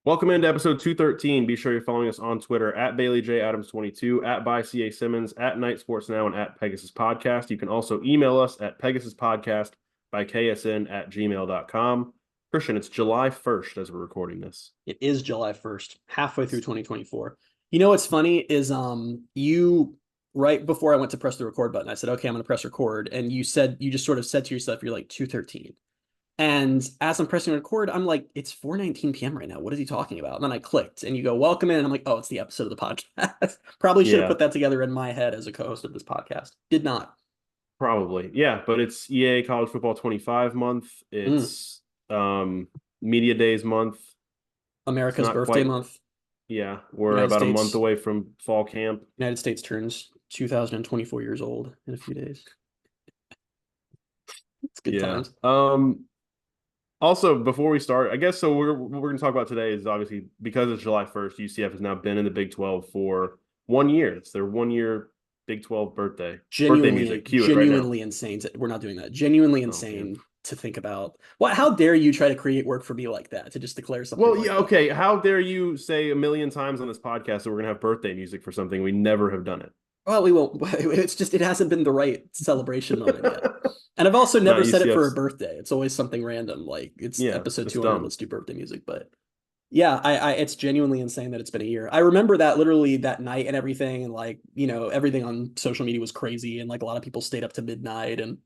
Welcome into episode 213. Be sure you're following us on Twitter at BaileyJAdams22, at by Simmons, at Night Sports Now, and at Pegasus Podcast. You can also email us at PegasusPodcast by ksn@gmail.com. Christian, it's July 1st as we're recording this. It is July 1st, halfway through 2024. You know what's funny is you right before I went to press the record button, I said, okay, I'm going to press record. And you just sort of said to yourself, you're like 2:13. And as I'm pressing record, I'm like, it's 4:19 p.m. right now. What is he talking about? And then I clicked and you go, welcome in. And I'm like, oh, it's the episode of the podcast. Probably should have put that together in my head as a co-host of this podcast. Did not. Probably. Yeah, but it's EA College Football 25 month. It's Media Days month. America's birthday month. Yeah, we're about a month away from fall camp. United States turns 2024 years old in a few days. It's good times. Also, before we start, I guess what we're going to talk about today is obviously because it's July 1st, UCF has now been in the Big 12 for 1 year. It's their 1 year Big 12 birthday. Genuinely, birthday music. Genuinely insane. We're not doing that. Genuinely insane to think about. How dare you try to create work for me like that, to just declare something? Well, okay. How dare you say a million times on this podcast that we're going to have birthday music for something? We never have done it. Well, we won't. It's just, it hasn't been the right celebration moment yet. And I've also never said it for a birthday. It's always something random. Like it's episode 200. Dumb. Let's do birthday music. But yeah, it's genuinely insane that it's been a year. I remember that literally that night and everything. And everything on social media was crazy. And a lot of people stayed up to midnight. And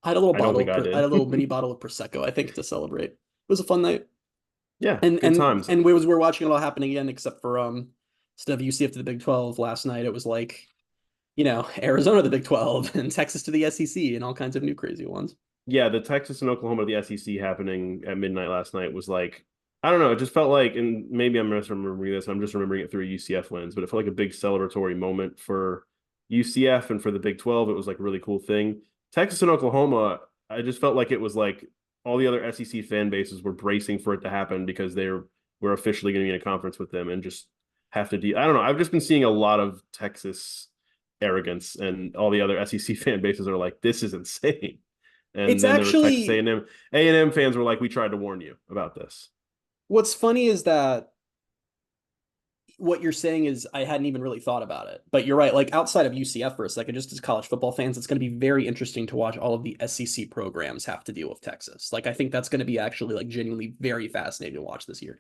I had a little bottle. I had a little mini bottle of Prosecco, I think, to celebrate. It was a fun night. Yeah. And times. And we're watching it all happen again, except for instead of UCF to the Big 12 last night, it was Arizona to the Big 12 and Texas to the SEC and all kinds of new crazy ones. Yeah, the Texas and Oklahoma to the SEC happening at midnight last night was I don't know, it just felt like, and maybe I'm misremembering this, I'm just remembering it through a UCF lens, but it felt like a big celebratory moment for UCF and for the Big 12. It was a really cool thing. Texas and Oklahoma, I just felt like it was all the other SEC fan bases were bracing for it to happen because we're officially going to be in a conference with them and just have to I don't know. I've just been seeing a lot of Texas arrogance, and all the other SEC fan bases are like, this is insane. And it's then actually there was Texas A&M fans were like, we tried to warn you about this. What's funny is that what you're saying is I hadn't even really thought about it, but you're right. Outside of UCF for a second, just as college football fans, it's going to be very interesting to watch all of the SEC programs have to deal with Texas. I think that's going to be actually genuinely very fascinating to watch this year.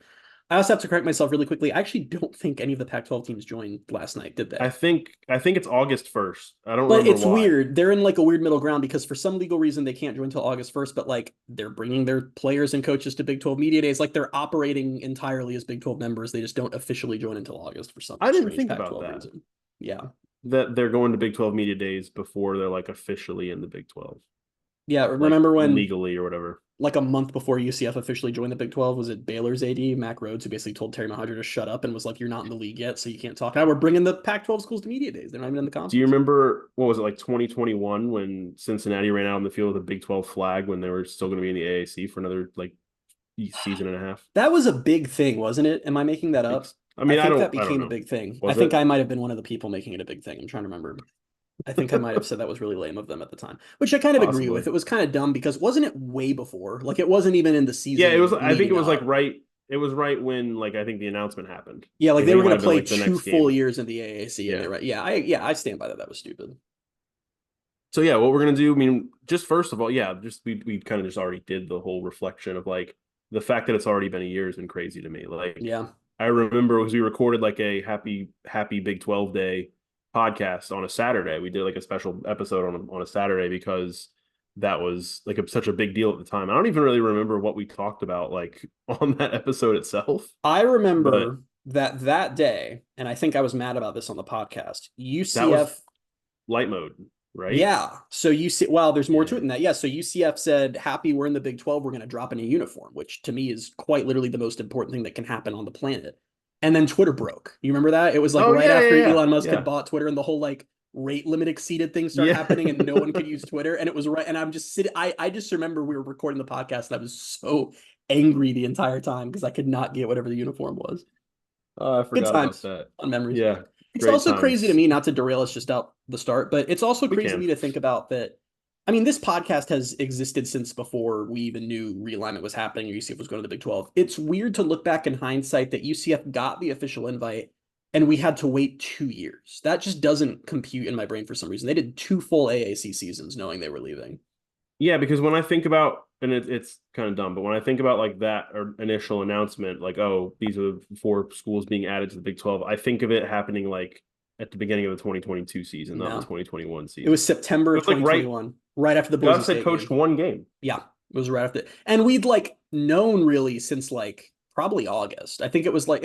I also have to correct myself really quickly. I actually don't think any of the Pac-12 teams joined last night, did they? I think it's August 1st. I don't remember. But it's weird. They're in a weird middle ground because for some legal reason they can't join until August 1st, but they're bringing their players and coaches to Big 12 Media Days. They're operating entirely as Big 12 members. They just don't officially join until August for some. I didn't think about that. Reason. Yeah. That they're going to Big 12 Media Days before they're officially in the Big 12. Yeah, remember when legally or whatever. A month before UCF officially joined the Big 12, was it Baylor's AD, Mac Rhodes, who basically told Terry Mohawker to shut up and was like, you're not in the league yet, so you can't talk. Now we're bringing the Pac-12 schools to Media Days. They're not even in the conference. Do you remember, what was it, 2021 when Cincinnati ran out on the field with a Big 12 flag when they were still going to be in the AAC for another season and a half? That was a big thing, wasn't it? Am I making that up? I think that became a big thing. I think I might have been one of the people making it a big thing. I'm trying to remember. I think I might have said that was really lame of them at the time, which I kind of agree with. It was kind of dumb because wasn't it way before? It wasn't even in the season. Yeah, it was. I think it was right. It was right when I think the announcement happened. Yeah, they were going to play 2 full years in the AAC. Yeah, and right. Yeah, I stand by that. That was stupid. So yeah, what we're gonna do? I mean, just first of all, we kind of just already did the whole reflection of the fact that it's already been a year has been crazy to me. Yeah, I remember because we recorded a happy Big 12 day podcast on a Saturday. We did a special episode on a Saturday because that was such a big deal at the time. I don't even really remember what we talked about on that episode itself. I remember that day, and I think I was mad about this on the podcast. UCF light mode, right? Yeah. So there's more to it than that. Yeah. So UCF said, happy we're in the Big 12, we're going to drop in a uniform, which to me is quite literally the most important thing that can happen on the planet. And then Twitter broke. You remember that? It was after Elon Musk had bought Twitter and the whole rate limit exceeded thing started happening and no one could use Twitter. And it was right. And I'm just sitting. I just remember we were recording the podcast and I was so angry the entire time because I could not get whatever the uniform was. Oh, I forgot about that. On memories. Yeah. It's also crazy to me, not to derail us just out the start, but it's also crazy to me to think about that I mean, this podcast has existed since before we even knew realignment was happening or UCF was going to the Big 12. It's weird to look back in hindsight that UCF got the official invite and we had to wait 2 years. That just doesn't compute in my brain for some reason. They did 2 full AAC seasons knowing they were leaving. Yeah, because when I think about, and it's kind of dumb, but when I think about like that or initial announcement, like, oh, these are 4 schools being added to the Big 12, I think of it happening like at the beginning of the 2022 season, not the No, 2021 it was season. September It was like 2021, right after the Boise Gus had State coached game. one game. Yeah, it was right after. And we'd like known really since like probably August. I think it was like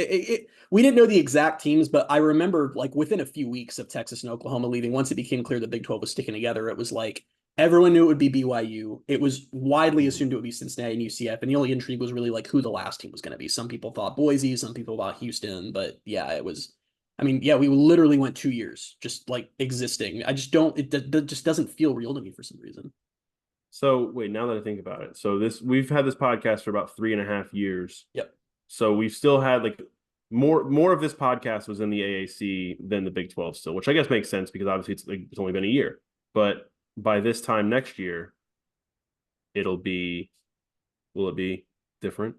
we didn't know the exact teams, but I remember like within a few weeks of Texas and Oklahoma leaving, once it became clear the Big 12 was sticking together, it was like everyone knew it would be BYU. It was widely assumed it would be Cincinnati and UCF. And the only intrigue was really like who the last team was going to be. Some people thought Boise, some people thought Houston, but yeah, it was. I mean, yeah, we literally went 2 years just like existing. I just don't. It just doesn't feel real to me for some reason. So wait, now that I think about it, so we've had this podcast for about 3.5 years. Yep. So we've still had like more of this podcast was in the AAC than the Big 12 still, which I guess makes sense because obviously it's only been a year. But by this time next year, will it be different?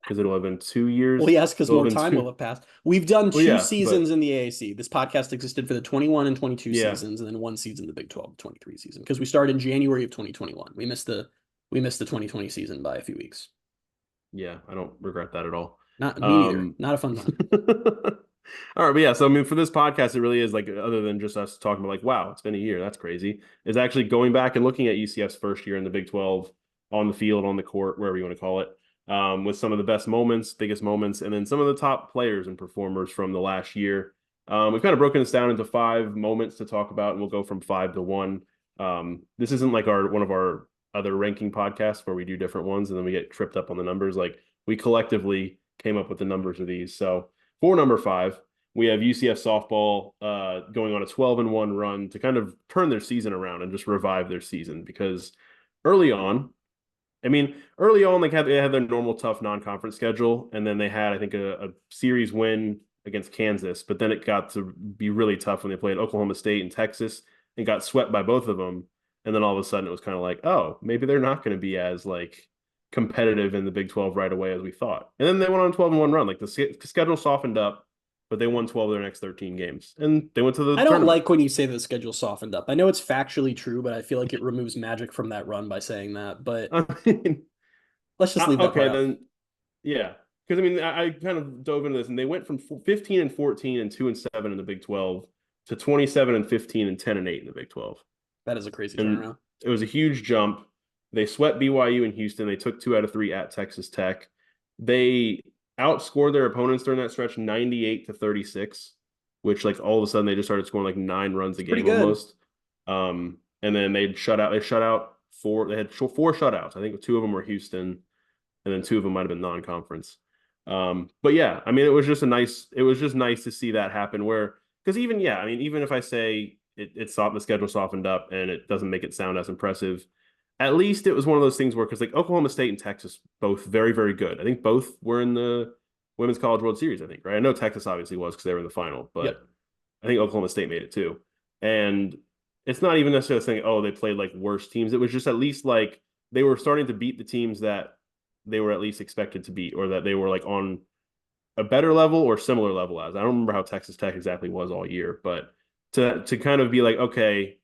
Because it'll have been 2 years. Well, yes, because It'll more have been time two. will have passed. We've done Well, two yeah, seasons but in the AAC. This podcast existed for the 21 and 22 yeah, seasons, and then one season in the Big 12, 23 season. Because we started in January of 2021. We missed the 2020 season by a few weeks. yeah, I don't regret that at all. Not me neither. Not a fun time. All right, but yeah, so I mean, for this podcast, it really is like other than just us talking about like, wow, it's been a year, that's crazy. Is actually going back and looking at UCF's first year in the Big 12 on the field, on the court, wherever you want to call it, with some of the best moments, biggest moments, and then some of the top players and performers from the last year. We've kind of broken this down into 5 moments to talk about, and we'll go from 5 to 1. This isn't like one of our other ranking podcasts where we do different ones and then we get tripped up on the numbers. Like we collectively came up with the numbers of these. So for number 5, we have UCF softball going on a 12-1 run to kind of turn their season around and just revive their season because early on, they had their normal tough non-conference schedule, and then they had, I think, a series win against Kansas, but then it got to be really tough when they played Oklahoma State and Texas and got swept by both of them. And then all of a sudden it was kind of like, oh, maybe they're not going to be as like competitive in the Big 12 right away as we thought. And then they went on a 12-1 run. Like the schedule softened up, but they won 12 of their next 13 games. And they went to the I don't tournament. like when you say the schedule softened up. I know it's factually true, but I feel like it removes magic from that run by saying that. But I mean, let's just leave that okay, part then out. yeah. Because I mean, I kind of dove into this, and they went from 15-14 and 2-7 in the Big 12 to 27-15 and 10-8 in the Big 12. That is a crazy And turnaround. it was a huge jump. They swept BYU in Houston. They took 2 out of 3 at Texas Tech. They outscored their opponents during that stretch 98-36, which like all of a sudden they just started scoring like 9 runs a game almost. And then they shut out 4. They had 4 shutouts. I think 2 of them were Houston, and then 2 of them might have been non-conference. But yeah, I mean, it was just nice to see that happen because even if I say the schedule softened up and it doesn't make it sound as impressive, at least it was one of those things where, because like Oklahoma State and Texas, both very, very good. I think both were in the Women's College World Series, I think, right? I know Texas obviously was because they were in the final, but yep. I think Oklahoma State made it too. And it's not even necessarily saying, oh, they played like worse teams. It was just at least like they were starting to beat the teams that they were at least expected to beat, or that they were like on a better level or similar level as. I don't remember how Texas Tech exactly was all year, but to kind of be like, okay,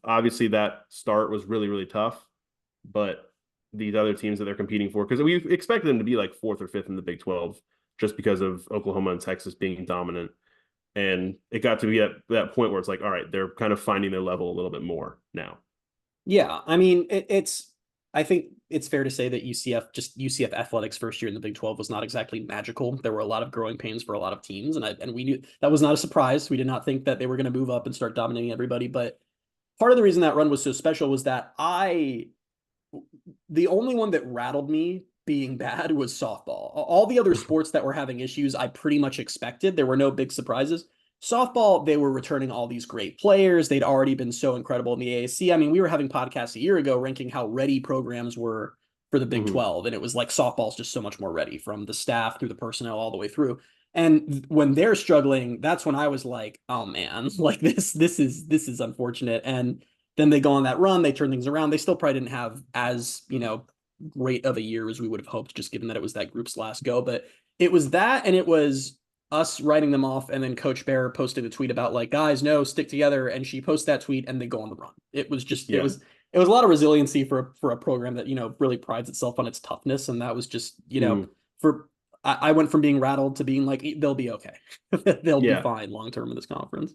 obviously that start was really, really tough, but these other teams that they're competing for, because we expected them to be like 4th or 5th in the Big 12 just because of Oklahoma and Texas being dominant. And it got to be at that point where it's like, all right, they're kind of finding their level a little bit more now. Yeah, I mean, I think it's fair to say that UCF athletics first year in the Big 12 was not exactly magical. There were a lot of growing pains for a lot of teams, and we knew that was not a surprise. We did not think that they were going to move up and start dominating everybody. But part of the reason that run was so special was that the only one that rattled me being bad was softball. All the other sports that were having issues, I pretty much expected. There were no big surprises. Softball, they were returning all these great players. They'd already been so incredible in the AAC. I mean, we were having podcasts a year ago ranking how ready programs were for the Big 12. And it was like softball's just so much more ready, from the staff through the personnel all the way through. And when they're struggling, that's when I was like, oh man, like this is unfortunate. And Then they go on that run, they turn things around. They still probably didn't have as, great of a year as we would have hoped, just given that it was that group's last go. But it was that, and it was us writing them off, and then Coach Bear posted a tweet about like, guys, no, stick together. And she posts that tweet and they go on the run. It was just Yeah. it was a lot of resiliency for a program that, really prides itself on its toughness. And that was just, for I went from being rattled to being like, they'll be okay. They'll be fine long term in this conference.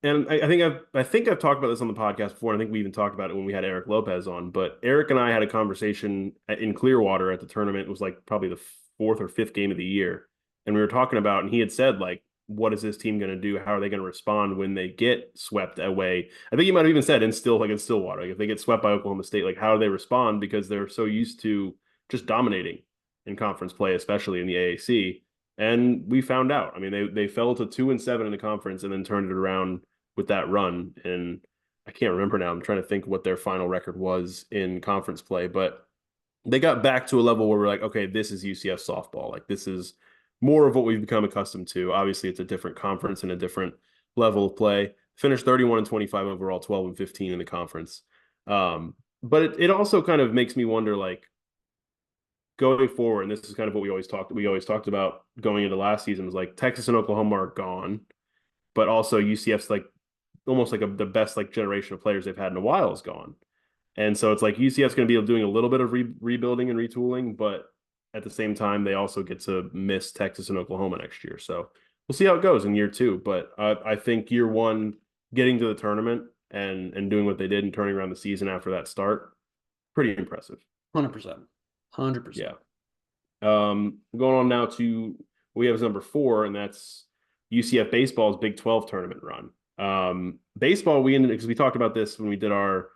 And I think I've talked about this on the podcast before. I think we even talked about it when we had Eric Lopez on. But Eric and I had a conversation in Clearwater at the tournament. It was like probably the fourth or fifth game of the year, and we were talking about, and he had said like, "What is this team going to do? How are they going to respond when they get swept away?" I think he might have even said in Stillwater, like if they get swept by Oklahoma State, like how do they respond, because they're so used to just dominating in conference play, especially in the AAC. And we found out. I mean, they fell to 2-7 in the conference and then turned it around with that run. And I can't remember now. I'm trying to think what their final record was in conference play, but they got back to a level where we're like, okay, this is UCF softball. Like this is more of what we've become accustomed to. Obviously, it's a different conference and a different level of play. Finished 31-25 overall, 12-15 in the conference. But it also kind of makes me wonder, like, going forward, and this is kind of what we always talked about going into last season, was like Texas and Oklahoma are gone, but also UCF's like almost like the best like generation of players they've had in a while is gone. And so it's like UCF's going to be doing a little bit of rebuilding and retooling, but at the same time, they also get to miss Texas and Oklahoma next year. So we'll see how it goes in year two. But I think year one, getting to the tournament and doing what they did and turning around the season after that start, pretty impressive. 100%. 100%. Yeah. Going on now to we have as number 4, and that's UCF baseball's Big 12 tournament run. Baseball, we ended because we talked about this when we did our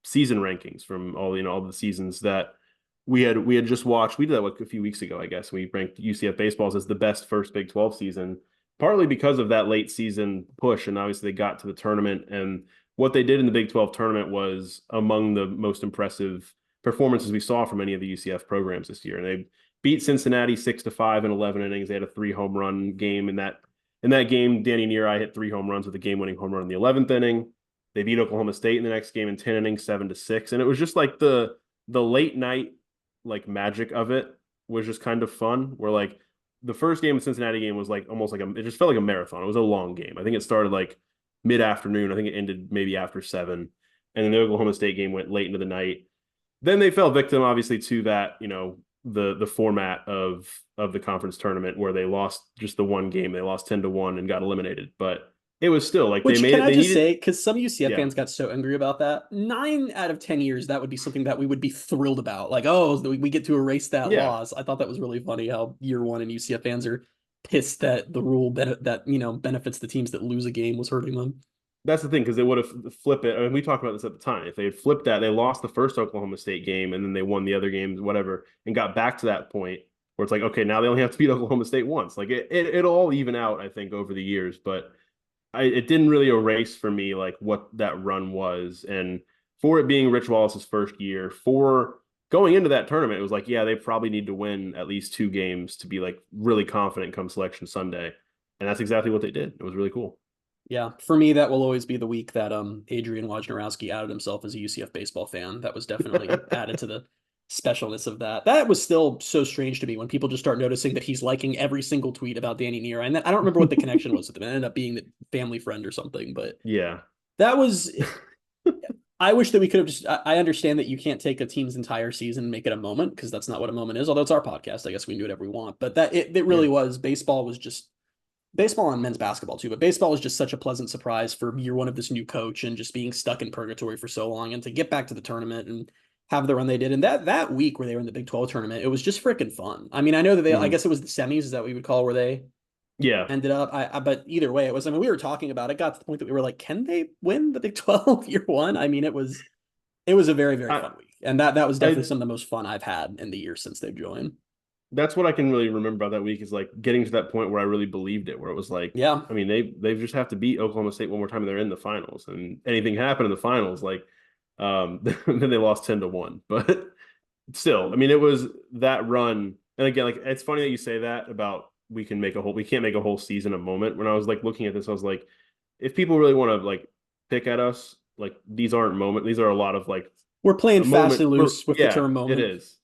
season rankings from all the seasons that we had just watched. We did that a few weeks ago, I guess. We ranked UCF baseballs as the best first Big 12 season, partly because of that late season push, and obviously they got to the tournament, and what they did in the Big 12 tournament was among the most impressive performances we saw from any of the UCF programs this year. And they beat Cincinnati 6-5 in 11 innings. They had a 3 home run game in that game. Danny Neary hit 3 home runs with a game-winning home run in the 11th inning. They beat Oklahoma State in the next game in 10 innings, 7-6. And it was just like the late night like magic of it was just kind of fun. Where like the first game, the Cincinnati game, was like almost like it just felt like a marathon. It was a long game. I think it started like mid-afternoon. I think it ended maybe after 7. And then the Oklahoma State game went late into the night. Then they fell victim, obviously, to that, the format of the conference tournament where they lost just the one game. They lost 10-1 and got eliminated. But it was still like Which, they made can it. I They just needed, say, because some UCF fans got so angry about that, 9 out of 10 years, that would be something that we would be thrilled about. Like, oh, we get to erase that yeah, loss. I thought that was really funny how year one and UCF fans are pissed that the rule that benefits the teams that lose a game was hurting them. that's the thing, because they would have flipped it. I mean, we talked about this at the time. If they had flipped that, they lost the first Oklahoma State game and then they won the other games, whatever, and got back to that point where it's like, okay, now they only have to beat Oklahoma State once. Like it'll all even out, I think, over the years. But it didn't really erase for me like what that run was. And for it being Rich Wallace's first year, for going into that tournament, it was like, yeah, they probably need to win at least 2 games to be like really confident come Selection Sunday. And that's exactly what they did. It was really cool. Yeah, for me, that will always be the week that Adrian Wojnarowski outed himself as a UCF baseball fan. That was definitely added to the specialness of that. That was still so strange to me when people just start noticing that he's liking every single tweet about Danny Neary. And I don't remember what the connection was with him. It ended up being the family friend or something, but Yeah. that was. I wish that we could have just. I understand that you can't take a team's entire season and make it a moment, because that's not what a moment is. Although it's our podcast, I guess we can do whatever we want. But that it really was. Baseball was just. Baseball and men's basketball too, but baseball was just such a pleasant surprise for year one of this new coach and just being stuck in purgatory for so long, and to get back to the tournament and have the run they did. And that week where they were in the Big 12 tournament, it was just freaking fun. I mean, I know that I guess it was the semis, is that what we would call where they ended up. But either way, it was, I mean, we were talking about it, got to the point that we were like, can they win the Big 12 year one? I mean, it was a very, very fun week. And that was definitely some of the most fun I've had in the year since they've joined. That's what I can really remember about that week, is like getting to that point where I really believed it, where it was like, yeah, I mean, they just have to beat Oklahoma State one more time and they're in the finals, and anything happened in the finals, like, then they lost 10-1, but still, I mean, it was that run. And again, like, it's funny that you say that about we can't make a whole season a moment. When I was like looking at this, I was like, if people really want to like pick at us, like these aren't moments. These are a lot of like We're playing a fast moment and for, loose with the yeah, term it moment. is.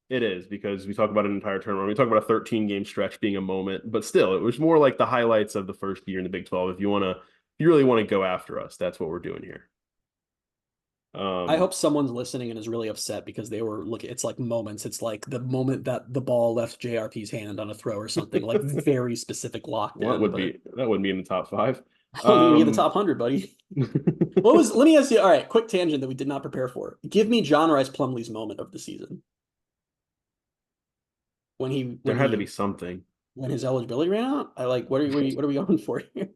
It is because we talk about an entire tournament. We talk about a 13 game stretch being a moment, but still, it was more like the highlights of the first year in the Big 12. If you really want to go after us, that's what we're doing here. I hope someone's listening and is really upset because they were looking. It's like moments. It's like the moment that the ball left JRP's hand on a throw or something, like very specific locked Well, in. But that wouldn't be in the top five. I don't think we get the top 100, buddy. Let me ask you, all right, quick tangent that we did not prepare for. Give me John Rice Plumlee's moment of the season. There had to be something. When his eligibility ran out. I like what are we going for here?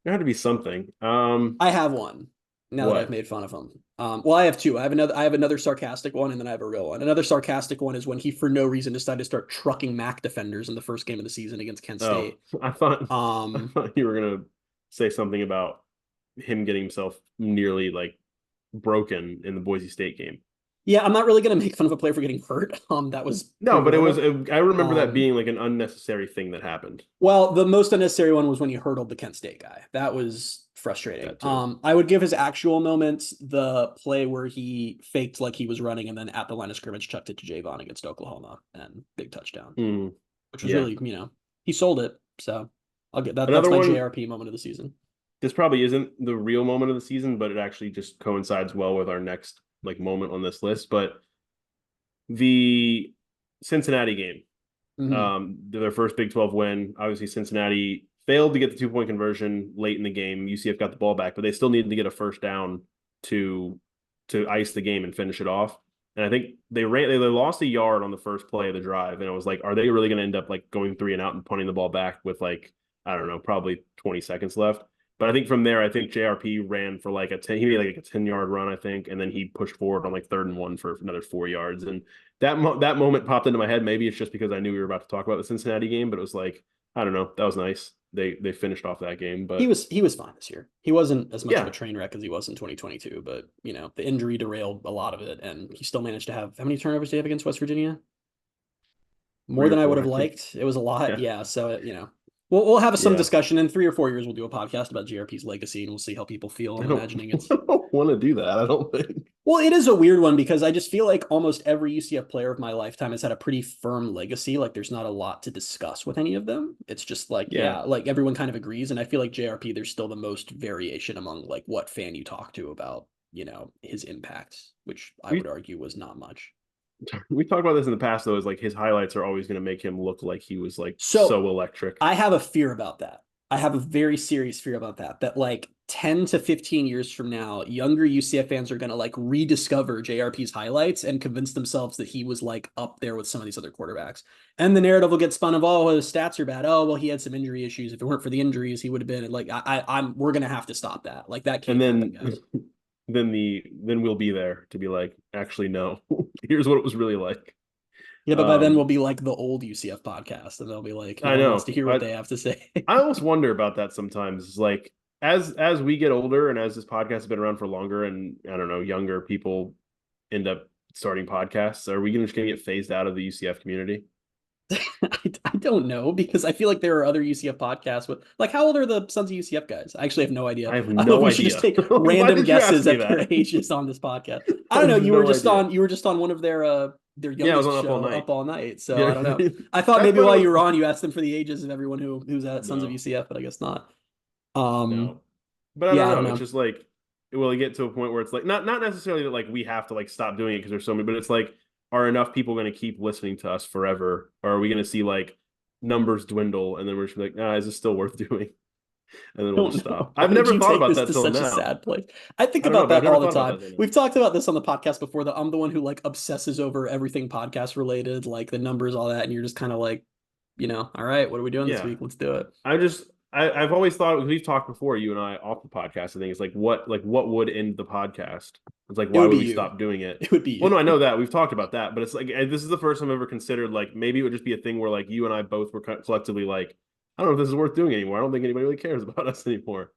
There had to be something. I have one now that I've made fun of him. Well, I have two. I have another sarcastic one, and then I have a real one. Another sarcastic one is when he, for no reason, decided to start trucking MAC defenders in the first game of the season against Kent State. I thought you were gonna say something about him getting himself nearly like broken in the Boise State game. Yeah, I'm not really going to make fun of a player for getting hurt. That was no, but I remember that being like an unnecessary thing that happened. Well, the most unnecessary one was when he hurdled the Kent State guy. That was frustrating. I would give his actual moments the play where he faked like he was running and then at the line of scrimmage chucked it to Javon against Oklahoma and big touchdown, which was really, he sold it. So I'll get that. That's my JRP moment of the season. This probably isn't the real moment of the season, but it actually just coincides well with our next like moment on this list. But the Cincinnati game, their first Big 12 win. Obviously, Cincinnati failed to get the 2-point conversion late in the game. UCF got the ball back, but they still needed to get a first down to ice the game and finish it off. And I think they lost a yard on the first play of the drive, and it was like, are they really going to end up like going 3 and out and punting the ball back with like, I don't know, probably 20 seconds left? But I think from there, I think JRP ran for like he made like a 10-yard run, I think, and then he pushed forward on like 3rd and 1 for another 4 yards. And that moment popped into my head. Maybe it's just because I knew we were about to talk about the Cincinnati game, but it was like, I don't know, that was nice. They finished off that game, but he was fine this year. He wasn't as much of a train wreck as he was in 2022, but the injury derailed a lot of it, and he still managed to have how many turnovers did he have against West Virginia? More than I would have liked. It was a lot, yeah. So we'll have some discussion in 3 or 4 years. We'll do a podcast about JRP's legacy, and we'll see how people feel. I'm imagining it's. I don't want to do that. I don't think. Well, it is a weird one because I just feel like almost every UCF player of my lifetime has had a pretty firm legacy. Like there's not a lot to discuss with any of them. It's just like, like everyone kind of agrees. And I feel like JRP, there's still the most variation among like what fan you talk to about, his impact, which I would argue was not much. We talked about this in the past, though, is like his highlights are always going to make him look like he was like so electric. I have a fear about that. I have a very serious fear about that like 10 to 15 years from now, younger UCF fans are going to like rediscover JRP's highlights and convince themselves that he was like up there with some of these other quarterbacks. And the narrative will get spun of, oh, his stats are bad. Oh, well, he had some injury issues. If it weren't for the injuries, he would have been like, we're going to have to stop that. Like that can't happen, guys. Then we'll be there to be like, actually, no, here's what it was really like. Yeah, but by then we'll be like the old UCF podcast, and they'll be like, no one wants to hear what they have to say. I almost wonder about that sometimes. Like as we get older and as this podcast has been around for longer, and I don't know, younger people end up starting podcasts, are we just going to get phased out of the UCF community? I don't know, because I feel like there are other UCF podcasts with like, how old are the Sons of UCF guys? I actually have no idea. I have no idea. We should just take random guesses at their ages on this podcast. I don't know. You were just on one of their youngest show, Up All Night. So I don't know. I thought maybe while you were on, you asked them for the ages of everyone who's at Sons of UCF, but I guess not. No. But I don't know. It's just like, will it get to a point where it's like not necessarily that like we have to like stop doing it because there's so many, but it's like, are enough people going to keep listening to us forever? Or are we going to see like numbers dwindle and then we're just like, is this still worth doing? And then we'll just stop. I've never thought about that till now. Such a sad place. I think about that all the time. We've talked about this on the podcast before, that I'm the one who like obsesses over everything podcast related, like the numbers, all that. And you're just kind of like, all right, what are we doing this week? Let's do it. I've always thought, we've talked before, you and I, off the podcast, I think it's like, what would end the podcast? It's like, why would we stop doing it? It would be you. Well, no, I know that. We've talked about that, but it's like, this is the first time I've ever considered, like, maybe it would just be a thing where, like, you and I both were collectively like, I don't know if this is worth doing anymore. I don't think anybody really cares about us anymore.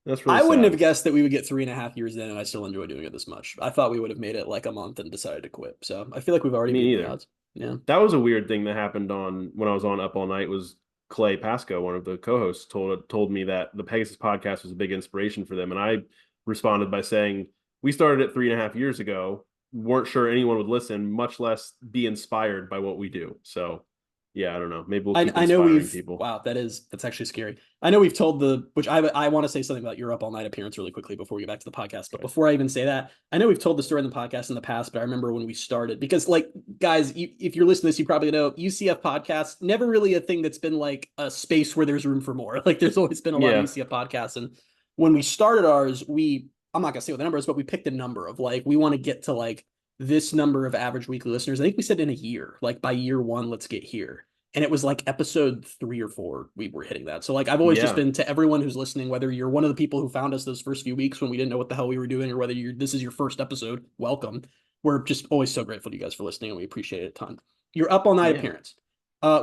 That's really sad. Wouldn't have guessed that we would get 3.5 years in and I still enjoy doing it this much. I thought we would have made it like a month and decided to quit. So I feel like we've already beat the odds. Yeah. That was a weird thing that happened when I was on Up All Night. Was Clay Pasco, one of the co-hosts, told me that the Pegasus podcast was a big inspiration for them. And responded by saying, "We started it 3.5 years ago. Weren't sure anyone would listen, much less be inspired by what we do." So, yeah, I don't know. Maybe we'll keep I know inspiring we've people. wow, that's actually scary. I know we've told which I want to say something about your Up All Night appearance really quickly before we get back to the podcast. But Okay. before I even say that, I know we've told the story in the podcast in the past, but I remember when we started, because like guys, if you're listening to this, you probably know UCF podcast, never really a thing that's been like a space where there's room for more. Like there's always been a lot of Yeah. UCF podcasts. And when we started ours, I'm not gonna say what the number is, but we picked a number of like we want to get to like this number of average weekly listeners. I think we said in a year, like by year one, let's get here. And it was like episode 3 or 4, we were hitting that. So like I've always just Yeah. been, to everyone who's listening, whether you're one of the people who found us those first few weeks when we didn't know what the hell we were doing, or whether this is your first episode, welcome. We're just always so grateful to you guys for listening, and we appreciate it a ton. Your Up All Night Yeah. appearance,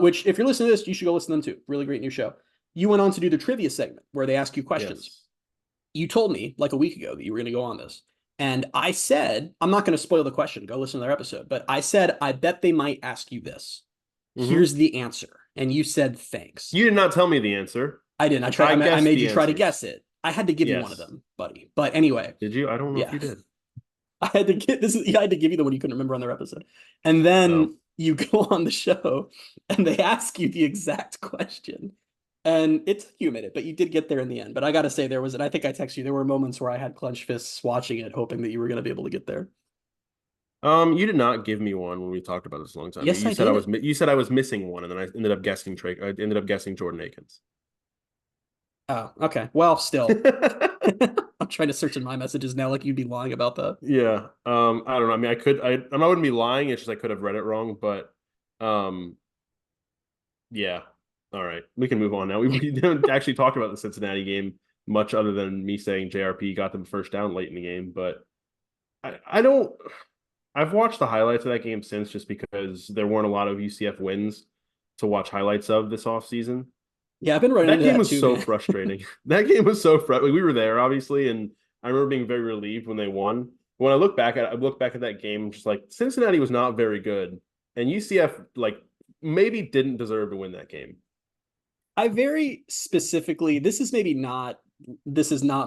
which if you're listening to this, you should go listen to them too. Really great new show. You went on to do the trivia segment where they ask you questions. Yes. You told me like a week ago that you were going to go on this. And I said, I'm not going to spoil the question. Go listen to their episode. But I said, I bet they might ask you this. Here's the answer. And you said, thanks. You did not tell me the ansor. I didn't. I made you try to guess it. I had to give you one of Yes. them, buddy. But anyway. Did you? I don't know if you did. I had to get this. I had to give you the one you couldn't remember on their episode. And then you go on the show and they ask you the exact question. And it took you a minute, but you did get there in the end. But I got to say, and I think I texted you, there were moments where I had clenched fists watching it, hoping that you were going to be able to get there. You did not give me one when we talked about this a long time. Yes, you said did. You said I was missing one, and then I ended up guessing I ended up guessing Jordan Akins. Oh, okay. Well, still, I'm trying to search in my messages now, like you'd be lying about that. Yeah. I don't know. I mean, I wouldn't be lying. It's just I could have read it wrong, but yeah. All right, we can move on now. We didn't actually talk about the Cincinnati game much, other than me saying JRP got them first down late in the game, but I don't. I've watched the highlights of that game since, just because there weren't a lot of UCF wins to watch highlights of this offseason. Yeah, I've been running into that game that was too, so man. frustrating. That game was so frustrating. We were there, obviously, and I remember being very relieved when they won. When I look back at that game, just like Cincinnati was not very good, and UCF like maybe didn't deserve to win that game. I very specifically, this is not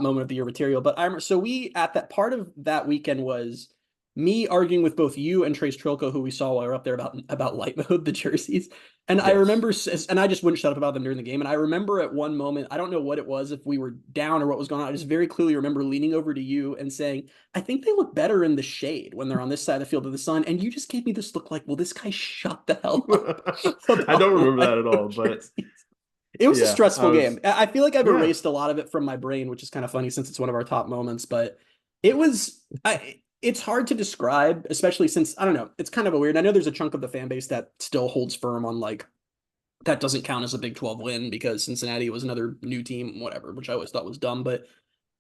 moment of the year material, but we at that part of that weekend was me arguing with both you and Trace Trilko, who we saw while we were up there about light mode, the jerseys. And yes. I remember, and I just wouldn't shut up about them during the game. And I remember at one moment, I don't know what it was, if we were down or what was going on. I just very clearly remember leaning over to you and saying, I think they look better in the shade when they're on this side of the field of the sun. And you just gave me this look like, well, this guy shut the hell up. I don't remember that at all, but it was a stressful game. I feel like I've erased a lot of it from my brain, which is kind of funny since it's one of our top moments, but it was, it's hard to describe, especially since, I don't know, it's kind of a weird, I know there's a chunk of the fan base that still holds firm on like, that doesn't count as a Big 12 win because Cincinnati was another new team, whatever, which I always thought was dumb. But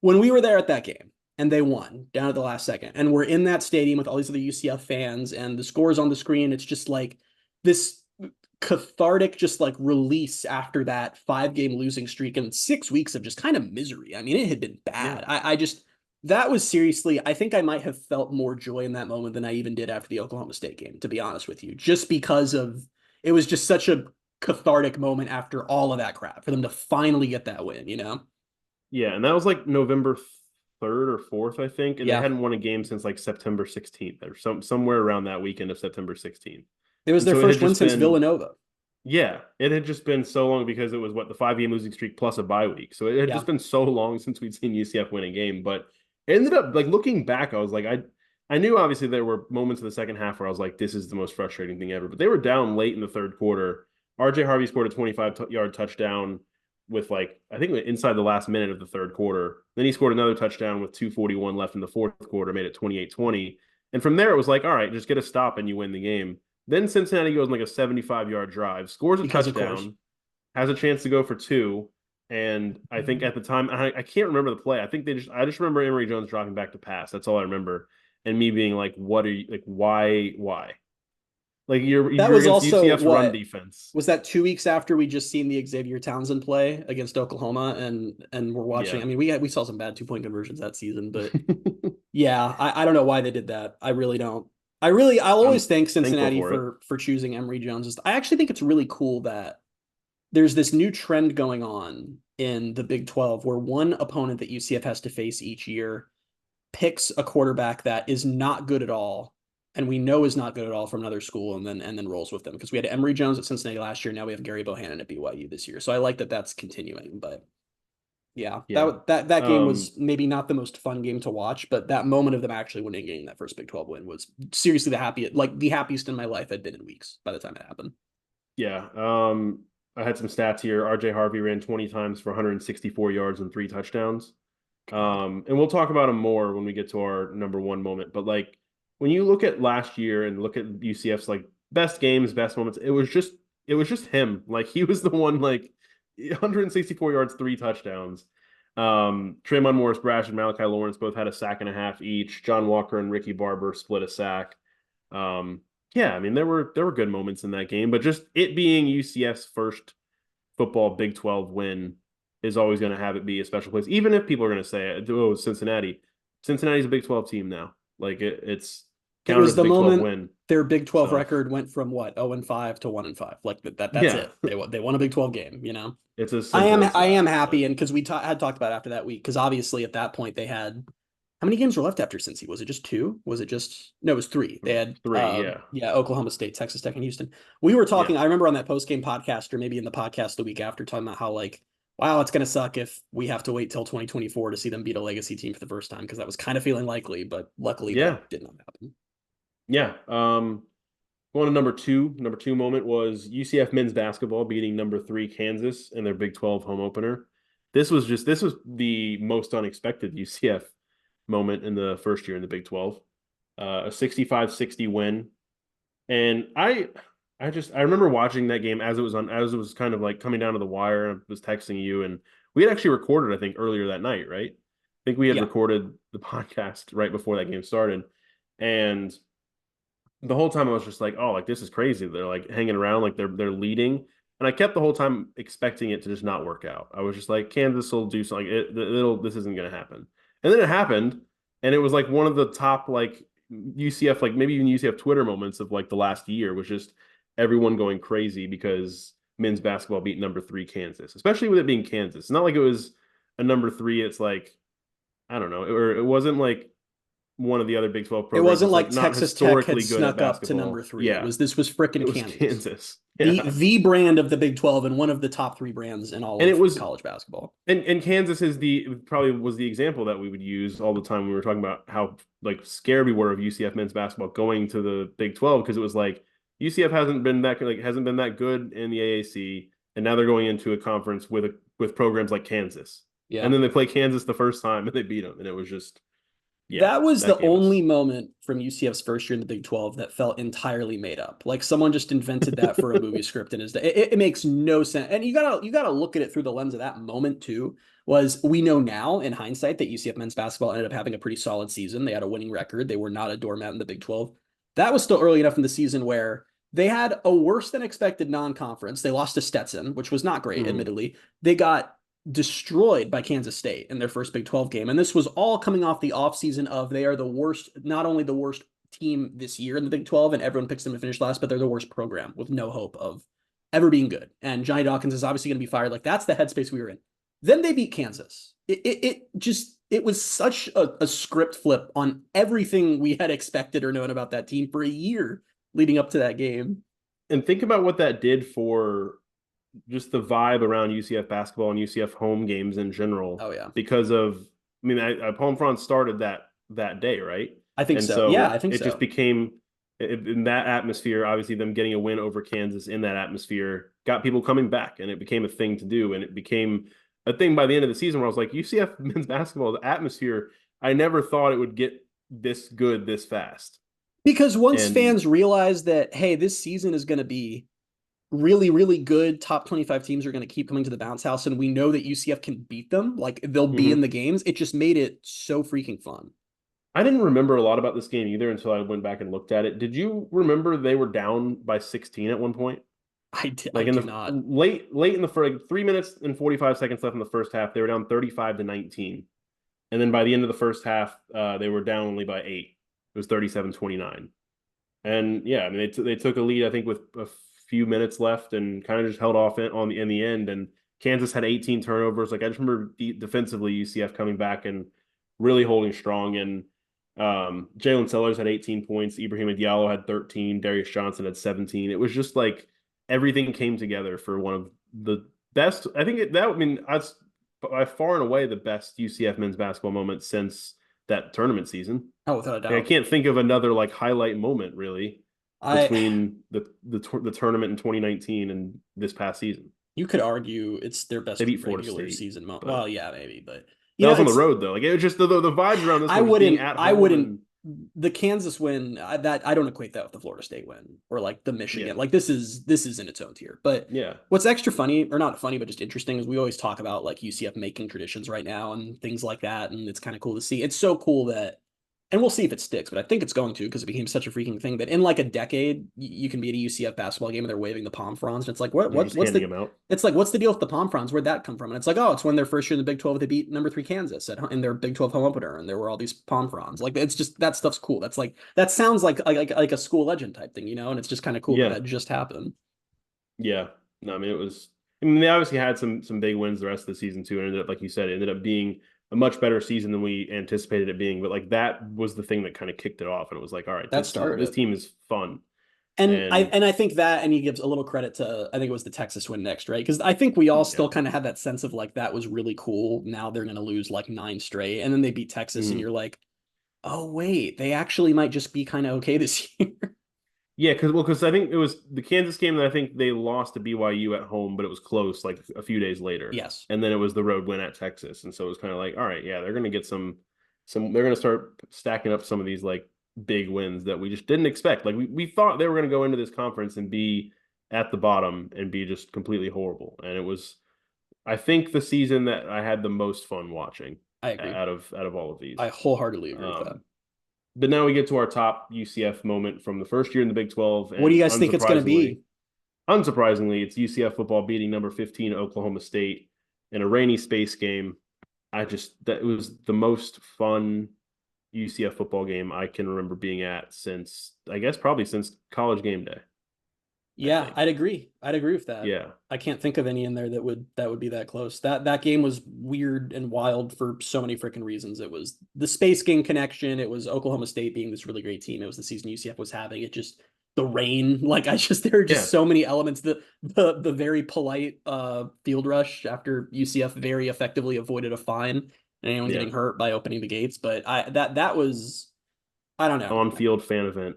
when we were there at that game and they won down at the last second, and we're in that stadium with all these other UCF fans and the scores on the screen, it's just like this cathartic just like release after that 5-game losing streak and 6 weeks of just kind of misery. I mean, it had been bad. Yeah. That was seriously, I think I might have felt more joy in that moment than I even did after the Oklahoma State game, to be honest with you, just because it was just such a cathartic moment after all of that crap for them to finally get that win, you know? Yeah. And that was like November 3rd or 4th, I think. And they hadn't won a game since like September 16th or somewhere around that weekend of September 16th. It was their first win since Villanova. Yeah, it had just been so long because it was the 5-game losing streak plus a bye week. So it had just been so long since we'd seen UCF win a game. But it ended up, like, looking back, I was like, I knew obviously there were moments in the second half where I was like, this is the most frustrating thing ever. But they were down late in the third quarter. RJ Harvey scored a 25-yard touchdown with I think inside the last minute of the third quarter. Then he scored another touchdown with 2:41 left in the fourth quarter, made it 28-20. And from there, it was like, all right, just get a stop and you win the game. Then Cincinnati goes on like a 75-yard drive, scores a touchdown, has a chance to go for 2. And I think at the time, I can't remember the play. I just remember Emory Jones dropping back to pass. That's all I remember. And me being like, what are you, like, why? Like you're was also UCF's run defense. Was that 2 weeks after we just seen the Xavier Townsend play against Oklahoma and we're watching? Yeah. I mean, we saw some bad 2-point conversions that season, but yeah, I don't know why they did that. I really don't. I'll always thank Cincinnati for choosing Emory Jones. I actually think it's really cool that there's this new trend going on in the Big 12 where one opponent that UCF has to face each year picks a quarterback that is not good at all, and we know is not good at all from another school, and then rolls with them. Because we had Emory Jones at Cincinnati last year, now we have Gary Bohannon at BYU this year. So I like that that's continuing. But yeah, Yeah. that game was maybe not the most fun game to watch, but that moment of them actually winning a game, that first Big 12 win, was seriously the happiest in my life I'd been in weeks by the time it happened. Yeah. I had some stats here. RJ Harvey ran 20 times for 164 yards and 3 touchdowns. And we'll talk about him more when we get to our number one moment. But like when you look at last year and look at UCF's like best games, best moments, it was just him. Like he was the one, like 164 yards, 3 touchdowns. Traymon Morris Brash and Malachi Lawrence both had a sack and a half each. John Walker and Ricky Barber split a sack. Yeah, I mean there were good moments in that game, but just it being UCF's first football Big 12 win is always going to have it be a special place. Even if people are going to say, "Oh, Cincinnati." Cincinnati's a Big 12 team now. Like it's It was as a the Big 12 moment win. their Big 12 record went from what 0-5 to 1-5. Like that's Yeah. it. They won a Big 12 game. You know, It's as simple as that. I am happy, and because we had talked about it after that week, because obviously at that point they had how many games were left after Cincy? Was it just 2? Was it just no? It was 3. They had 3. Yeah. Yeah, Oklahoma State, Texas Tech, and Houston. We were talking. Yeah. I remember on that post game podcast, or maybe in the podcast the week after, talking about how like, wow, it's gonna suck if we have to wait till 2024 to see them beat a legacy team for the first time, because that was kind of feeling likely, but luckily that did not happen. Yeah. Going to number two. Number 2 moment was UCF men's basketball beating number 3 Kansas in their Big 12 home opener. This was the most unexpected UCF moment in the first year in the Big 12. A 65-60 win. And I remember watching that game as it was kind of like coming down to the wire. I was texting you, and we had actually recorded, I think, earlier that night, right? I think we had recorded the podcast right before that game started. And the whole time I was just like, oh, like this is crazy. They're like hanging around, like they're leading. And I kept the whole time expecting it to just not work out. I was just like, Kansas will do something. This isn't going to happen. And then it happened. And it was like one of the top, like UCF, like maybe even UCF Twitter moments of like the last year, was just everyone going crazy because men's basketball beat number 3 Kansas, especially with it being Kansas. It's not like it was a number 3. It's like, I don't know, or it wasn't like one of the other Big 12 programs. It wasn't like not Texas Tech had good snuck up to basketball. number 3. Yeah. This was frickin' Kansas. Kansas. The Yeah. the brand of the Big 12 and one of the top 3 brands in all of college basketball. And Kansas is probably was the example that we would use all the time when we were talking about how like scared we were of UCF men's basketball going to the Big 12, because it was like UCF hasn't been that good in the AAC, and now they're going into a conference with programs like Kansas. Yeah. And then they play Kansas the first time and they beat them, and it was just that was the only moment from UCF's first year in the Big 12 that felt entirely made up. Like someone just invented that for a movie script, and it makes no sense. And you gotta look at it through the lens of that moment too. Was we know now in hindsight that UCF men's basketball ended up having a pretty solid season. They had a winning record. They were not a doormat in the Big 12. That was still early enough in the season where they had a worse than expected non-conference. They lost to Stetson, which was not great, admittedly. They got destroyed by Kansas State in their first Big 12 game. And this was all coming off the offseason of they are the worst, not only the worst team this year in the Big 12, and everyone picks them to finish last, but they're the worst program with no hope of ever being good. And Johnny Dawkins is obviously going to be fired. Like that's the headspace we were in. Then they beat Kansas. It was such a script flip on everything we had expected or known about that team for a year leading up to that game. And think about what that did for just the vibe around UCF basketball and UCF home games in general. Oh yeah. Because of, I mean, Homefront started that day, right? I think so. Yeah, I think so. It just became in that atmosphere, obviously them getting a win over Kansas in that atmosphere got people coming back, and it became a thing to do. And it became a thing by the end of the season where I was like, UCF men's basketball, the atmosphere, I never thought it would get this good this fast. Because once fans realize that, hey, this season is going to be really, really good, top 25 teams are going to keep coming to the bounce house, and we know that UCF can beat them, like they'll be in the games, it just made it so freaking fun. I didn't remember a lot about this game either until I went back and looked at it. Did you remember they were down by 16 at one point? I did. Like not. Late in the first, like 3 minutes and 45 seconds left in the first half, they were down 35-19. And then by the end of the first half, they were down only by 8. It was 37-29. And yeah, I mean, they took a lead, I think, with few minutes left and kind of just held off in the end. And Kansas had 18 turnovers. Like I just remember defensively UCF coming back and really holding strong. And Jalen Sellers had 18 points. Ibrahim Diallo had 13. Darius Johnson had 17. It was just like everything came together for one of the best. I think that's by far and away the best UCF men's basketball moment since that tournament season. Oh, without a doubt. Like, I can't think of another like highlight moment really between the tournament in 2019 and this past season. You could argue it's their best regular season moment. Well, yeah, maybe, but that was on the road though. Like it was just the vibes around this. I wouldn't. The Kansas win that I don't equate that with the Florida State win or like the Michigan. Yeah. Like this is in its own tier. But yeah, what's extra funny or not funny, but just interesting is we always talk about like UCF making traditions right now and things like that, and it's kind of cool to see. It's so cool that. And we'll see if it sticks, but I think it's going to because it became such a freaking thing that in like a decade you can be at a UCF basketball game and they're waving the palm fronds and it's like what's the deal with the palm fronds? Where'd that come from? And it's like, oh, it's when their first year in the Big 12 they beat number 3 Kansas in their Big 12 home opener and there were all these palm fronds. Like it's just that stuff's cool. That's like that sounds like a school legend type thing, and it's just kind of cool that just happened. Yeah, no, I mean they obviously had some big wins the rest of the season too, and ended up, like you said, it ended up being a much better season than we anticipated it being, but like that was the thing that kind of kicked it off, and it was like, all right, this team is fun. And I think that, and he gives a little credit to, I think it was the Texas win next, right? Because I think we all still kind of had that sense of like that was really cool. Now they're going to lose like 9 straight, and then they beat Texas, and you're like, oh wait, they actually might just be kind of okay this year. Yeah, because I think it was the Kansas game that I think they lost to BYU at home, but it was close like a few days later. Yes. And then it was the road win at Texas. And so it was kind of like, all right, yeah, they're going to get some they're going to start stacking up some of these like big wins that we just didn't expect. Like we thought they were going to go into this conference and be at the bottom and be just completely horrible. And it was, I think, the season that I had the most fun watching. I agree. Out of all of these. I wholeheartedly agree with that. But now we get to our top UCF moment from the first year in the Big 12. What do you guys think it's going to be? Unsurprisingly, it's UCF football beating number 15 Oklahoma State in a rainy space game. That was the most fun UCF football game I can remember being at since College Game Day. Yeah, I'd agree with that. Yeah. I can't think of any in there that would be that close. That game was weird and wild for so many freaking reasons. It was the space game connection. It was Oklahoma State being this really great team. It was the season UCF was having. It just the rain. Like there are just so many elements. The very polite field rush after UCF very effectively avoided a fine and anyone getting hurt by opening the gates. But that was, I don't know, on-field fan event.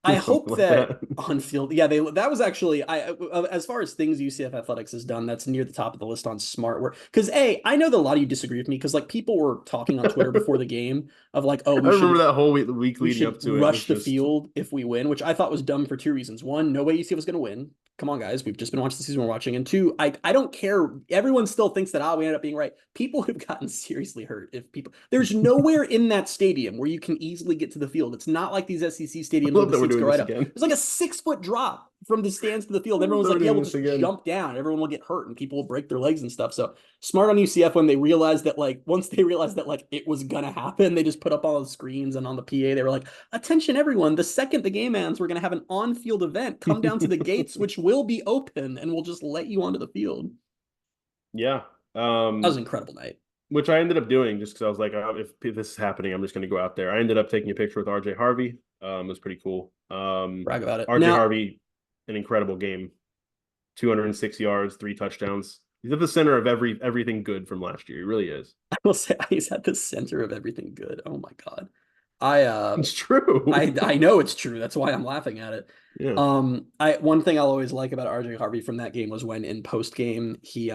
I hope that on field, that was actually, as far as things UCF Athletics has done, that's near the top of the list on smart work. Because I know that a lot of you disagree with me because like people were talking on Twitter before the game of like, oh, I remember that whole week leading up to it. Rush the field if we win, which I thought was dumb for 2 reasons. One, no way UCF was going to win. Come on, guys. We've just been watching the season we're watching. And 2, I don't care. Everyone still thinks that, we ended up being right. People have gotten seriously hurt. There's nowhere in that stadium where you can easily get to the field. It's not like these SEC stadiums where the seats go right up. It's like a 6-foot drop from the stands to the field. Everyone's like, we'll just jump down. Everyone will get hurt and people will break their legs and stuff. So smart on UCF when they realized that, like, once they realized that, like, it was going to happen, they just put up all the screens and on the PA, they were like, attention, everyone. The second the game ends, we're going to have an on-field event. Come down to the gates, which will be open, and we'll just let you onto the field. Yeah. That was an incredible night. Which I ended up doing just because I was like, if this is happening, I'm just going to go out there. I ended up taking a picture with RJ Harvey. It was pretty cool. Brag about it. RJ Harvey, an incredible game. 206 yards, 3 touchdowns. He's at the center of everything good from last year. He really is. I will say he's at the center of everything good. Oh my God. It's true. I know it's true. That's why I'm laughing at it. Yeah. One thing I'll always like about RJ Harvey from that game was when in post game he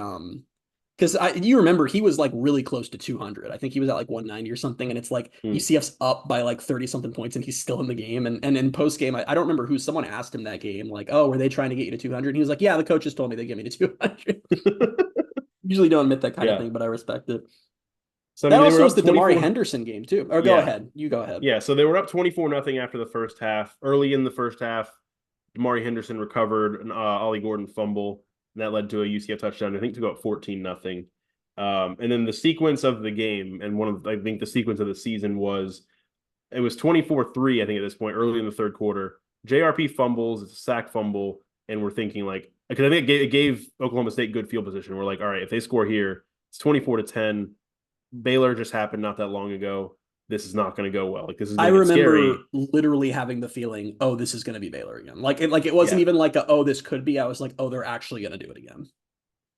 because you remember he was like really close to 200. I think he was at like 190 or something, and it's like UCF's up by like 30 something points, and he's still in the game. And in post game, I don't remember someone asked him that game, like, oh, were they trying to get you to 200? And he was like, yeah, the coaches told me they get me to 200. Usually don't admit that kind of thing, but I respect it. So that also was the Damari Henderson game too. Or go ahead, you go ahead. Yeah, so they were up 24-0 after the first half. Early in the first half, Damari Henderson recovered an Ollie Gordon fumble. And that led to a UCF touchdown, I think, to go up 14-0. And then the sequence of the game, and I think the sequence of the season was 24-3, I think, at this point, early in the third quarter. JRP fumbles, it's a sack fumble, and we're thinking like, because I think it gave Oklahoma State good field position. We're like, all right, if they score here, it's 24-10. Baylor just happened not that long ago. This is not going to go well. Like this is I going to get remember scary. literally having the feeling, oh, this is going to be Baylor again. It wasn't Yeah. even like oh, this could be. I was like, oh, they're actually going to do it again.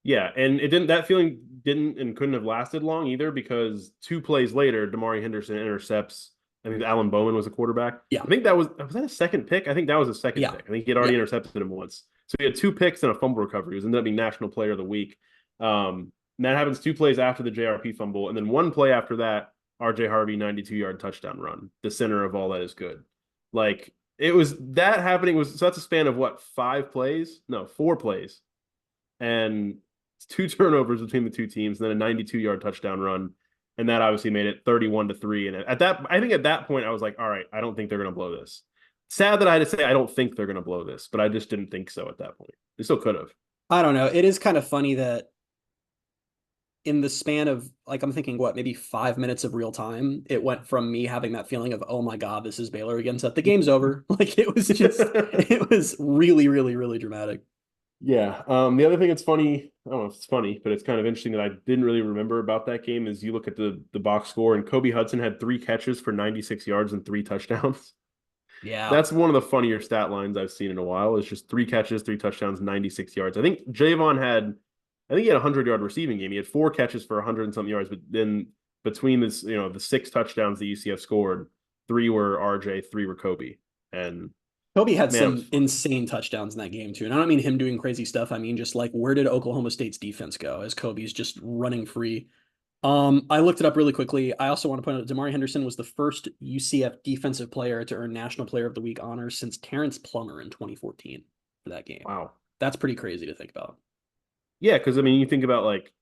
Yeah, and it didn't. That feeling didn't and couldn't have lasted long either because 2 plays later, Damari Henderson intercepts. I think Alan Bowman was a quarterback. Yeah. I think that was that a second pick. I think that was a second pick. I think he had already intercepted him once. So he had 2 picks and a fumble recovery. He was ended up being National Player of the Week. And that happens 2 plays after the JRP fumble, and then 1 play after that, RJ Harvey 92-yard touchdown run. The center of all that is good. Like it was that happening was so that's a span of what 5 plays? No, 4 plays, and 2 turnovers between the 2 teams, and then a 92-yard touchdown run. And that obviously made it 31-3. And I think at that point, I was like, all right, I don't think they're going to blow this. Sad that I had to say I don't think they're going to blow this, but I just didn't think so at that point. They still could have. I don't know. It is kind of funny that in the span of like, I'm thinking what, maybe 5 minutes of real time, it went from me having that feeling of, oh my God, this is Baylor again, to the game's over. Like it was really, really, really dramatic. Yeah. The other thing that's funny, I don't know if it's funny, but it's kind of interesting that I didn't really remember about that game is you look at the box score and Kobe Hudson had 3 catches for 96 yards and 3 touchdowns. Yeah. That's one of the funnier stat lines I've seen in a while. It's just 3 catches, 3 touchdowns, 96 yards. I think he had a 100-yard receiving game. He had 4 catches for 100 and something yards, but then between this, the 6 touchdowns that UCF scored, 3 were RJ, 3 were Kobe. And Kobe had some insane touchdowns in that game too. And I don't mean him doing crazy stuff. I mean, just like, where did Oklahoma State's defense go as Kobe's just running free? I looked it up really quickly. I also want to point out that Damari Henderson was the first UCF defensive player to earn National Player of the Week honors since Terrence Plummer in 2014 for that game. Wow. That's pretty crazy to think about. Yeah, because I mean, you think about like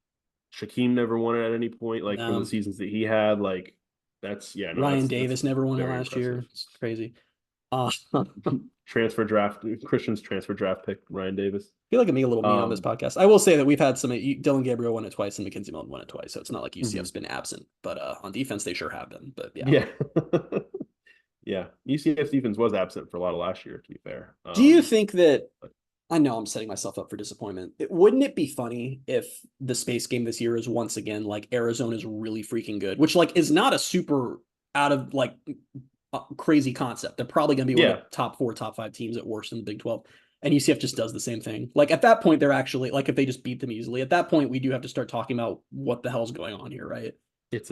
Shaquem never won it at any point, like from the seasons that he had. Like that's Ryan Davis never won it last impressive. year. It's crazy. Transfer draft, Christian's transfer draft pick, Ryan Davis. I feel like I'm being a little mean on this podcast. I will say that we've had some. Dylan Gabriel won it twice and Mackenzie Milton won it twice, so it's not like UCF's been absent. But on defense, they sure have been. But yeah, yeah. UCF's defense was absent for a lot of last year. To be fair, do you think that? I know I'm setting myself up for disappointment. Wouldn't it be funny if the space game this year is once again like Arizona's really freaking good, which like is not a super out of like crazy concept. They're probably going to be one of the top 4, top 5 teams at worst in the Big 12. And UCF just does the same thing. Like at that point, they're actually like, if they just beat them easily, at that point, we do have to start talking about what the hell's going on here, right? It's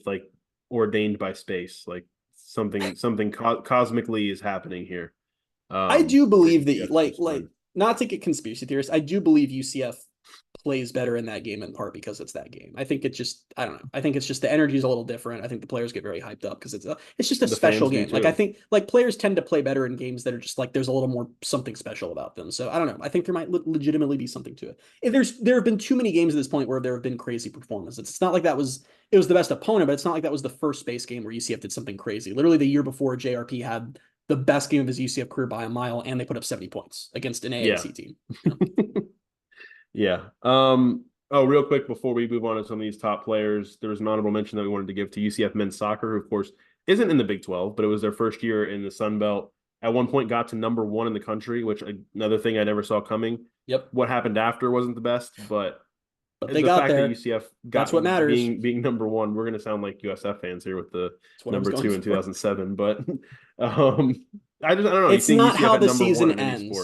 like ordained by space. Like something cosmically is happening here. I do believe that like not to get conspiracy theorists, I do believe UCF plays better in that game in part because it's that game. I think it's just, I don't know. I think it's just the energy is a little different. I think the players get very hyped up because it's just a special game. Like I think like players tend to play better in games that are just like there's a little more something special about them. So I don't know. I think there might legitimately be something to it. If there have been too many games at this point where there have been crazy performances. It's not like it was the best opponent, but it's not like that was the first space game where UCF did something crazy. Literally the year before, JRP had the best game of his UCF career by a mile, and they put up 70 points against an AAC team. Yeah. Oh, real quick before we move on to some of these top players, there was an honorable mention that we wanted to give to UCF men's soccer, who of course isn't in the Big 12, but it was their first year in the Sun Belt. At one point got to number 1 in the country, which another thing I never saw coming. Yep. What happened after wasn't the best, but they got there. That UCF that's what matters. Being number 1, we're going to sound like USF fans here with the number 2 in 2007, but I don't know. It's not how the season ends.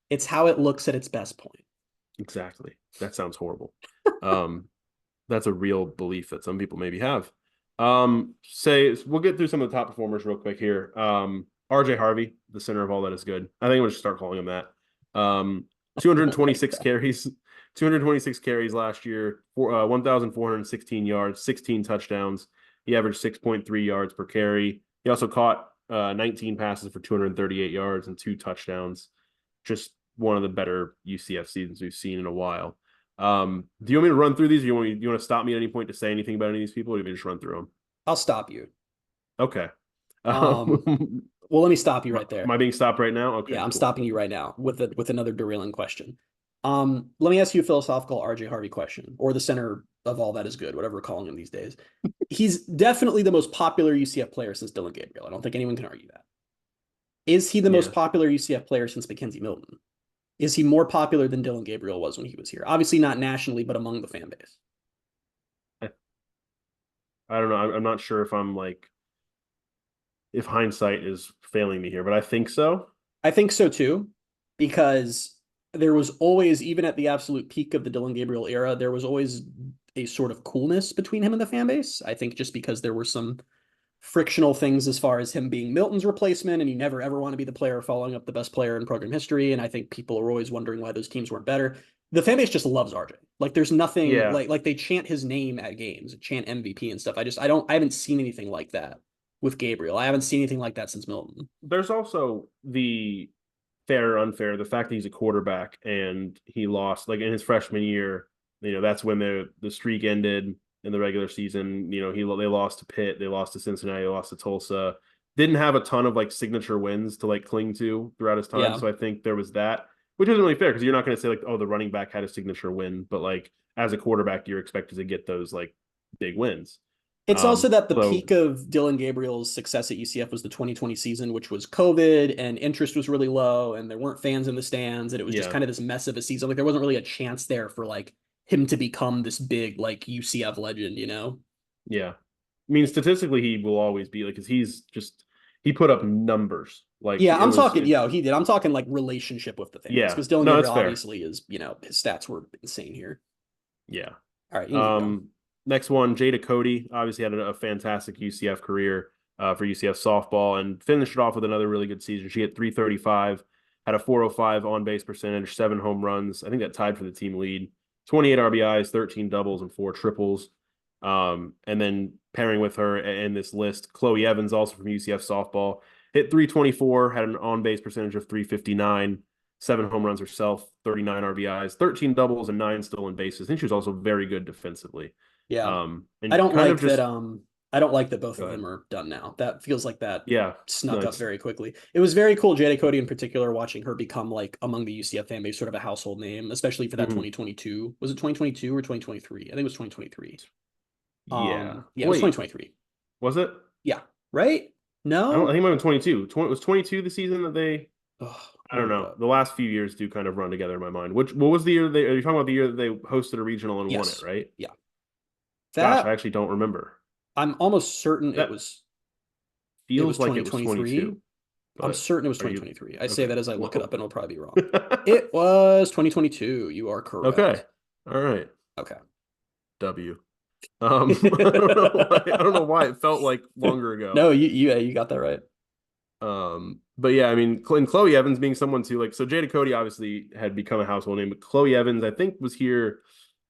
It's how it looks at its best point. Exactly. That sounds horrible. That's a real belief that some people maybe have. We'll get through some of the top performers real quick here. RJ Harvey, the center of all that is good. I think we'll just start calling him that. 226 carries. 226 carries last year, 1,416 yards, 16 touchdowns. He averaged 6.3 yards per carry. He also caught 19 passes for 238 yards and 2 touchdowns. Just one of the better UCF seasons we've seen in a while. Do you want me to run through these, or you want to stop me at any point to say anything about any of these people, or do you want me to just run through them? I'll stop you. Okay. Well, let me stop you right there. Am I being stopped right now? Okay. Yeah, I'm stopping you right now with another derailing question. Let me ask you a philosophical RJ Harvey question, or the center of all that is good, whatever we're calling him these days. He's definitely the most popular UCF player since Dylan Gabriel. I don't think anyone can argue that. Is he the most popular UCF player since Mackenzie Milton? Is he more popular than Dylan Gabriel was when he was here? Obviously not nationally, but among the fan base. I, I don't know. I'm not sure if I'm like if hindsight is failing me here, but I think so. I think so too, because there was always, even at the absolute peak of the Dylan Gabriel era, there was always a sort of coolness between him and the fan base. I think just because there were some frictional things as far as him being Milton's replacement, and you never ever want to be the player following up the best player in program history. And I think people are always wondering why those teams weren't better. The fan base just loves RJ. Like there's nothing Yeah. like they chant his name at games, chant MVP and stuff. I haven't seen anything like that with Gabriel. I haven't seen anything like that since Milton. There's also the fair or unfair, the fact that he's a quarterback and he lost like in his freshman year, that's when the streak ended in the regular season. They lost to Pitt, they lost to Cincinnati, they lost to Tulsa. Didn't have a ton of like signature wins to like cling to throughout his time. Yeah. So I think there was that, which isn't really fair because you're not going to say like, oh, the running back had a signature win, but like as a quarterback, you're expected to get those like big wins. It's also that the So peak of Dylan Gabriel's success at UCF was the 2020 season, which was COVID and interest was really low and there weren't fans in the stands. And it was just yeah, kind of this mess of a season. Like there wasn't really a chance there for like him to become this big like UCF legend, you know? yeah. I mean, statistically, he will always be like, because he put up numbers. Like Yeah, it I'm was, talking, he did. I'm talking like relationship with the fans yeah. because Dylan No, that's Gabriel fair. obviously is, his stats were insane here. Yeah. All right, you need to go. Next one, Jada Cody obviously had a fantastic UCF career for UCF softball and finished it off with another really good season. She hit 335, had a 405 on base percentage, 7 home runs. I think that tied for the team lead. 28 RBIs, 13 doubles, and 4 triples. And then pairing with her in this list, Chloe Evans, also from UCF softball, hit 324, had an on base percentage of 359, 7 home runs herself, 39 RBIs, 13 doubles, and 9 stolen bases. I think she was also very good defensively. Yeah. I And don't kind of like that just I don't like that both go of ahead. them are done now. That feels like that Yeah, snuck up nice. very quickly. It was very cool, Jada Cody in particular, watching her become like among the UCF fan base, sort of a household name, especially for that Mhm. 2022. Was it 2022 or 2023? I think it was 2023. Yeah. Yeah, it was Wait, 2023. was it? Yeah. Right? I No? think it might have been 22. It was 22 the season that they Oh, I let me don't look it know. up. The last few years do kind of run together in my mind. What was the year are you talking about the year that they hosted a regional and won it, Yes. right? Yeah. Gosh, I That actually don't remember. I'm almost certain That it was feels like it was 2023. 22, I'm but certain it was are you 2023. I say okay? that as I look it Well, up and it'll probably be wrong. It was 2022. You are okay. correct. All right. Okay. W. I don't know why. I don't know why it felt like longer ago. No, you got that right. But yeah, I mean, and Chloe Evans being someone too, like, so Jada Cody obviously had become a household name, but Chloe Evans, I think, was here.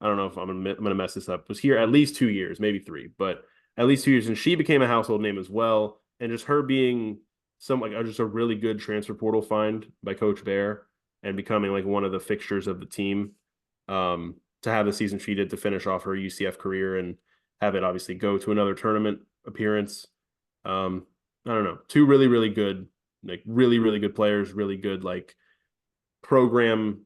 I don't know if I'm gonna mess this up. Was here at least 2 years, maybe 3, but at least 2 years, and she became a household name as well. And just her being some like just a really good transfer portal find by Coach Bear and becoming like one of the fixtures of the team. To have the season she did to finish off her UCF career and have it obviously go to another tournament appearance. I don't know. Two really, really good, like really, really good players, really good program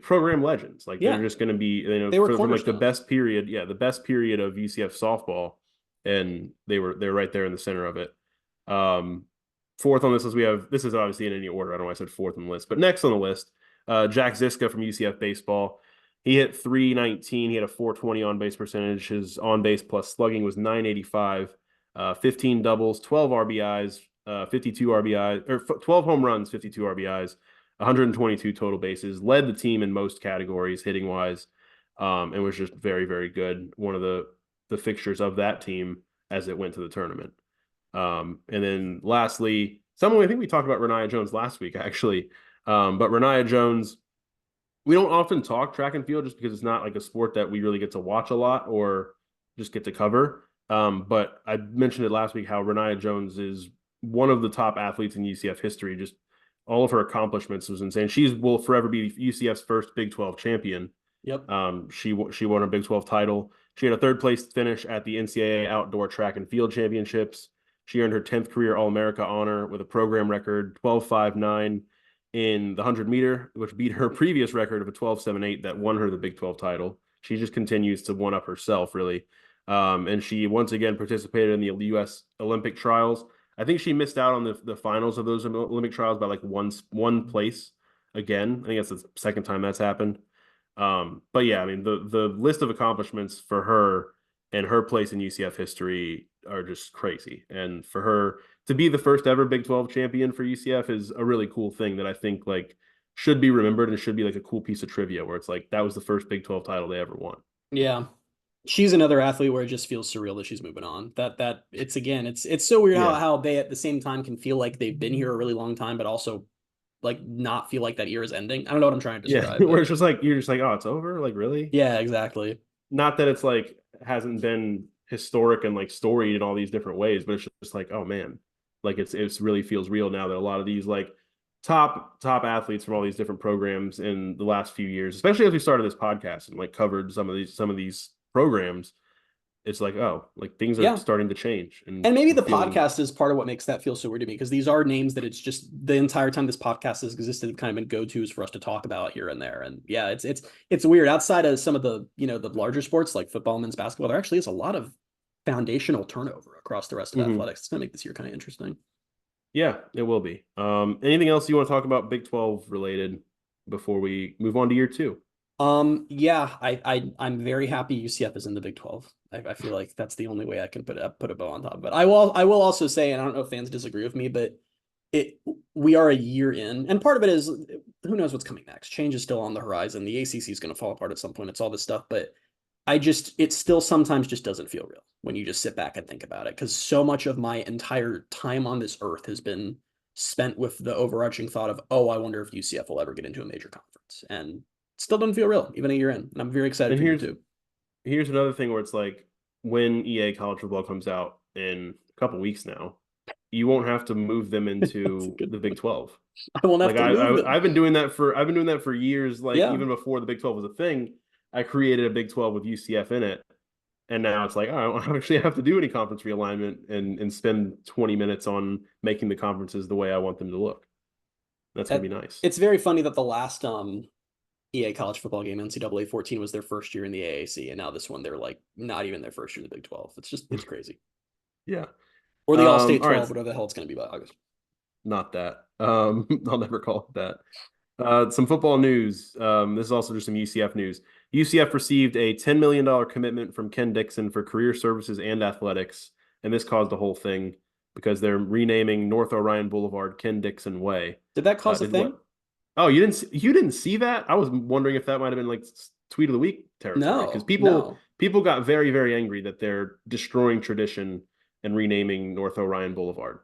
program legends. Like they're Yeah, just going to be, they were from like the cornerstones. best period, yeah, the best period of UCF softball, and they're right there in the center of it. Um, Fourth on this list, we have this is obviously in any order. I don't know why I said fourth on the list, but next on the list, Jack Ziska from UCF baseball. He hit 319. He had a 420 on base percentage. His on base plus slugging was 985. 15 doubles, 12 RBIs, 52 RBIs, or 12 home runs, 52 RBIs, 122 total bases. Led the team in most categories hitting wise, and was just very, very good. One of the fixtures of that team as it went to the tournament. And then lastly, someone I think we talked about Renaya Jones last week, actually. But Renaya Jones, we don't often talk track and field just because it's not like a sport that we really get to watch a lot or just get to cover. But I mentioned it last week how Renaya Jones is one of the top athletes in UCF history. Just all of her accomplishments was insane. She will forever be UCF's first Big 12 champion. Yep. She won a Big 12 title. She had a third place finish at the NCAA Outdoor Track and Field Championships. She earned her 10th career All America honor with a program record 12.59 in the 100 meter, which beat her previous record of a 12.78 that won her the Big 12 title. She just continues to one up herself, really. And she once again participated in the U.S. Olympic trials. I think she missed out on the finals of those Olympic trials by like one place again. I think that's the second time that's happened. But yeah, I mean the list of accomplishments for her and her place in UCF history are just crazy. And for her to be the first ever Big 12 champion for UCF is a really cool thing that I think like should be remembered and should be like a cool piece of trivia where it's like that was the first Big 12 title they ever won. Yeah. She's another athlete where it just feels surreal that she's moving on. That it's again, it's so weird Yeah. how they at the same time can feel like they've been here a really long time, but also like not feel like that era is ending. I don't know what I'm trying to Yeah. describe. Where it's just like you're just like, oh, it's over? Like really? Yeah, exactly. Not that it's like hasn't been historic and like storied in all these different ways, but it's just like, oh man, like it's really feels real now that a lot of these like top athletes from all these different programs in the last few years, especially as we started this podcast and like covered some of these programs, it's like, oh, like things are Yeah. starting to change. And And maybe we're the feeling podcast is part of what makes that feel so weird to me because these are names that it's just the entire time this podcast has existed, kind of been go-tos for us to talk about here and there. And yeah, it's weird. Outside of some of the, the larger sports like football, men's basketball, there actually is a lot of foundational turnover across the rest of athletics. It's gonna make this year kind of interesting. Yeah, it will be. Anything else you want to talk about Big 12 related before we move on to year two? Yeah, I'm very happy UCF is in the Big 12. I feel like that's the only way I can put a bow on top. But I will also say, and I don't know if fans disagree with me, but we are a year in, and part of it is who knows what's coming next. Change is still on the horizon. The ACC is going to fall apart at some point. It's all this stuff, but it still sometimes just doesn't feel real when you just sit back and think about it, because so much of my entire time on this earth has been spent with the overarching thought of, oh, I wonder if UCF will ever get into a major conference, and it still doesn't feel real even a year in. And I'm very excited And for you too. here's another thing where it's like when EA college football comes out in a couple weeks now, you won't have to move them into the Big 12. I won't have Like to move them. I've been doing that for years. Like Yeah. even before the Big 12 was a thing, I created a Big 12 with UCF in it. And now it's like, oh, I don't actually have to do any conference realignment and spend 20 minutes on making the conferences the way I want them to look. That's gonna be nice. It's very funny that the last EA college football game, NCAA 14, was their first year in the AAC, and now this one they're like not even their first year in the Big 12. It's crazy. Yeah. Or the All-State 12, all right. whatever the hell it's going to be by August. Not that. I'll never call it that. Some football news. This is also just some UCF news. UCF received a $10 million commitment from Ken Dixon for career services and athletics, and this caused the whole thing because they're renaming North Orion Boulevard Ken Dixon Way. Did that cause a thing? Oh, you didn't see that? I was wondering if that might have been like tweet of the week territory because people got very, very angry that they're destroying tradition and renaming North Orion Boulevard.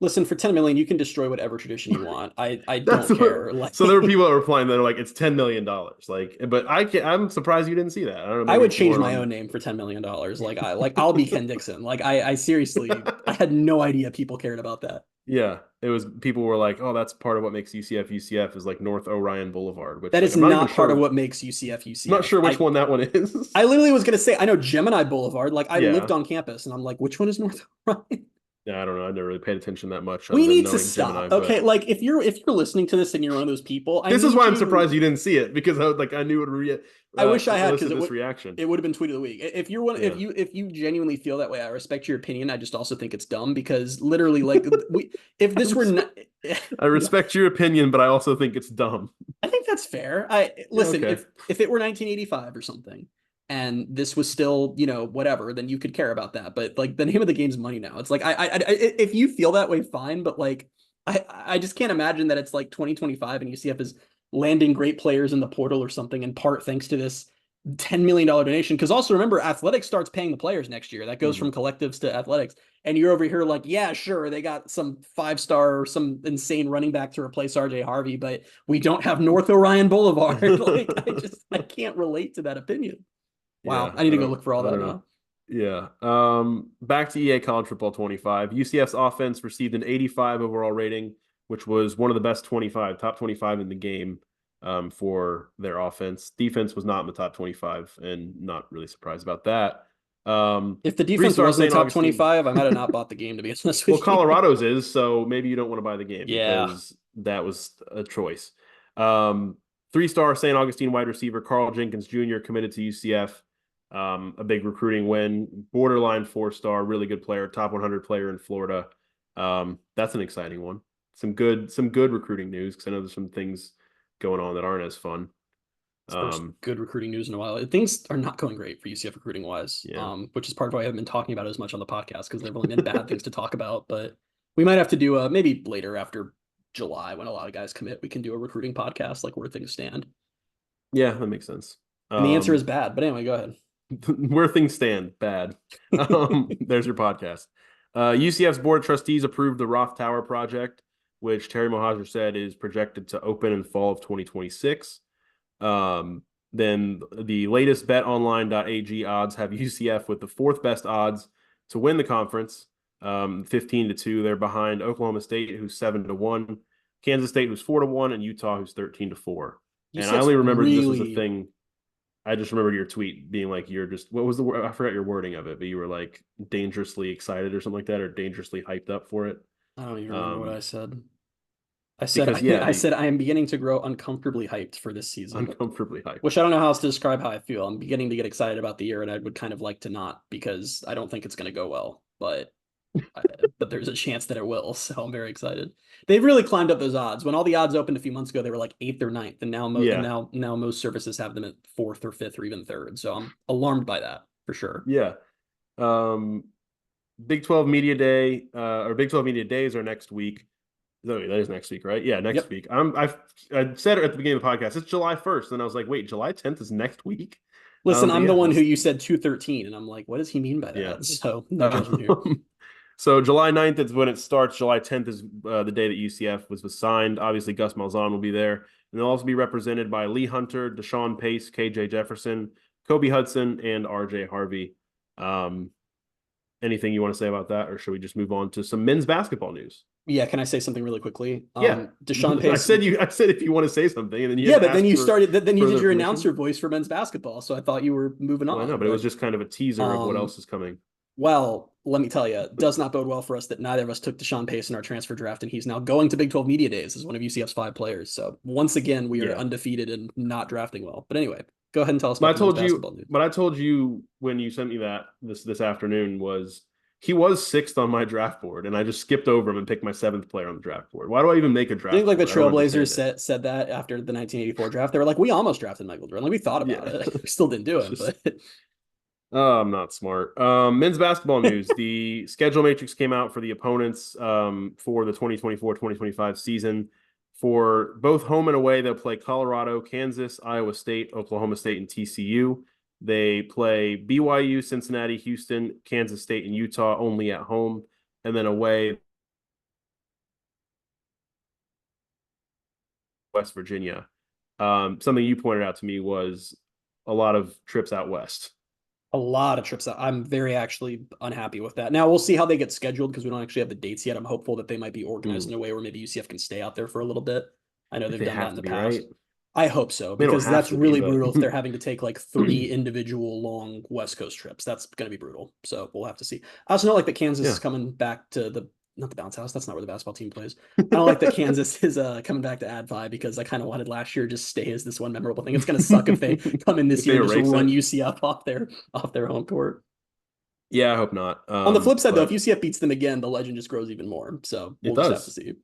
Listen, for 10 million, you can destroy whatever tradition you want. I don't care. So there were people that were replying that are like, it's $10 million. Like, but I'm surprised you didn't see that. I don't know. I would change my own name for $10 million. I'll be Ken Dixon. Like I seriously, I had no idea people cared about that. Yeah, people were like, oh, that's part of what makes UCF UCF is like North Orion Boulevard, which that is like, not part of what makes UCF UCF. I'm not sure which one that one is. I literally was gonna say I know Gemini Boulevard. Like I lived on campus, and I'm like, which one is North Orion? Yeah, I don't know. I never really paid attention that much. We need to stop. Gemini, okay, like if you're listening to this and you're one of those people, this is why I'm surprised you didn't see it because I knew it would. I wish I had because this reaction. It would have been tweet of the week. If you're one, if you genuinely feel that way, I respect your opinion. I just also think it's dumb because literally, like if this were not, I respect your opinion, but I also think it's dumb. I think that's fair. Listen, if it were 1985 or something, and this was still, whatever, then you could care about that. But like the name of the game's money now. It's like if you feel that way, fine. But like I just can't imagine that it's like 2025 and UCF is landing great players in the portal or something in part thanks to this $10 million donation. Because also remember, athletics starts paying the players next year. That goes from collectives to athletics. And you're over here like, yeah, sure, they got some 5-star or some insane running back to replace RJ Harvey, but we don't have North Orion Boulevard. Like I can't relate to that opinion. Wow, I need to go look for all that now. Yeah. Back to EA College Football 25. UCF's offense received an 85 overall rating, which was one of the best top 25 in the game for their offense. Defense was not in the top 25, and not really surprised about that. If the defense wasn't top 25, I might have not bought the game, to be honest with you. Well, Colorado's is, so maybe you don't want to buy the game because that was a choice. 3-star St. Augustine wide receiver Carl Jenkins Jr. committed to UCF. A big recruiting win, borderline 4-star, really good player, top 100 player in Florida. That's an exciting one. Some good recruiting news because I know there's some things going on that aren't as fun. First good recruiting news in a while. Things are not going great for UCF recruiting wise, Yeah. Which is part of why I haven't been talking about it as much on the podcast because there have only been bad things to talk about. But we might have to do maybe later after July when a lot of guys commit, we can do a recruiting podcast like where things stand. Yeah, that makes sense. And the answer is bad. But anyway, go ahead. Where things stand, bad. There's your podcast. UCF's board of trustees approved the Roth Tower project, which Terry Mohajir said is projected to open in fall of 2026. Then the latest betonline.ag odds have UCF with the fourth best odds to win the conference, 15-2. They're behind Oklahoma State, who's 7-1, Kansas State, who's 4-1, and Utah, who's 13-4. And I only remember this was a thing. I just remembered your tweet being like, you're just, what was the word? I forgot your wording of it, but you were like dangerously excited or something like that, or dangerously hyped up for it. I don't even remember what I said. I said I am beginning to grow uncomfortably hyped for this season. Uncomfortably hyped. Which I don't know how else to describe how I feel. I'm beginning to get excited about the year, and I would kind of like to not because I don't think it's going to go well. But there's a chance that it will, so I'm very excited. They've really climbed up those odds. When all the odds opened a few months ago, they were like 8th or 9th, and now most services have them at 4th or 5th or even 3rd. So I'm alarmed by that for sure. Yeah. Big 12 Media Day or Big 12 Media Days are next week. No, that is next week, right? Yeah, next week. I said it at the beginning of the podcast. It's July 1st, and I was like, wait, July 10th is next week? Listen, I'm the one who you said 2/13, and I'm like, what does he mean by that? Yeah. So no judgment here. So July 9th is when it starts. July 10th is the day that UCF was signed. Obviously, Gus Malzahn will be there. And they'll also be represented by Lee Hunter, Deshaun Pace, KJ Jefferson, Kobe Hudson, and RJ Harvey. Anything you want to say about that, or should we just move on to some men's basketball news? Yeah, can I say something really quickly? Yeah, Deshaun Pace. I said if you want to say something, and then then you started. Then you did your announcer voice for men's basketball. So I thought you were moving on. I know, but it was just kind of a teaser of what else is coming. Well, let me tell you, does not bode well for us that neither of us took Deshaun Pace in our transfer draft, and he's now going to Big 12 Media Days as one of UCF's 5 players. So once again, we are undefeated and not drafting well. But anyway, go ahead and tell us about basketball news. But I told you when you sent me that this afternoon was he was 6th on my draft board, and I just skipped over him and picked my 7th player on the draft board. Why do I even make a draft? I think like the Trailblazers said that after the 1984 draft. They were like, we almost drafted Michael Jordan. Like we thought about it. We still didn't do it, but I'm not smart. Men's basketball news. The schedule matrix came out for the opponents for the 2024-2025 season. For both home and away, they'll play Colorado, Kansas, Iowa State, Oklahoma State, and TCU. They play BYU, Cincinnati, Houston, Kansas State, and Utah only at home. And then away, West Virginia. Something you pointed out to me was a lot of trips out west. A lot of trips out. I'm very actually unhappy with that. Now we'll see how they get scheduled because we don't actually have the dates yet. I'm hopeful that they might be organized in a way where maybe UCF can stay out there for a little bit. I know they've done that in the past. Right? I hope so, because that's really brutal if they're having to take like 3 individual long West Coast trips. That's going to be brutal. So we'll have to see. I also know like that Kansas is coming back to not the bounce house. That's not where the basketball team plays. I don't like that Kansas is coming back to Ad5 because I kind of wanted last year just stay as this one memorable thing. It's going to suck if they come in this year and just run UCF off their home court. Yeah, I hope not. On the flip side, though, if UCF beats them again, the legend just grows even more. So we'll just have to see.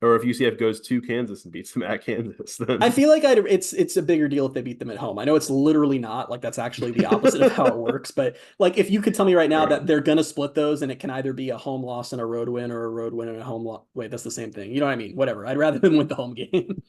Or if UCF goes to Kansas and beats them at Kansas, then I feel like it's a bigger deal if they beat them at home. I know it's literally not like that's actually the opposite of how it works, but like if you could tell me right now that they're gonna split those and it can either be a home loss and a road win or a road win and a home loss. Wait, that's the same thing. You know what I mean? Whatever. I'd rather them win the home game.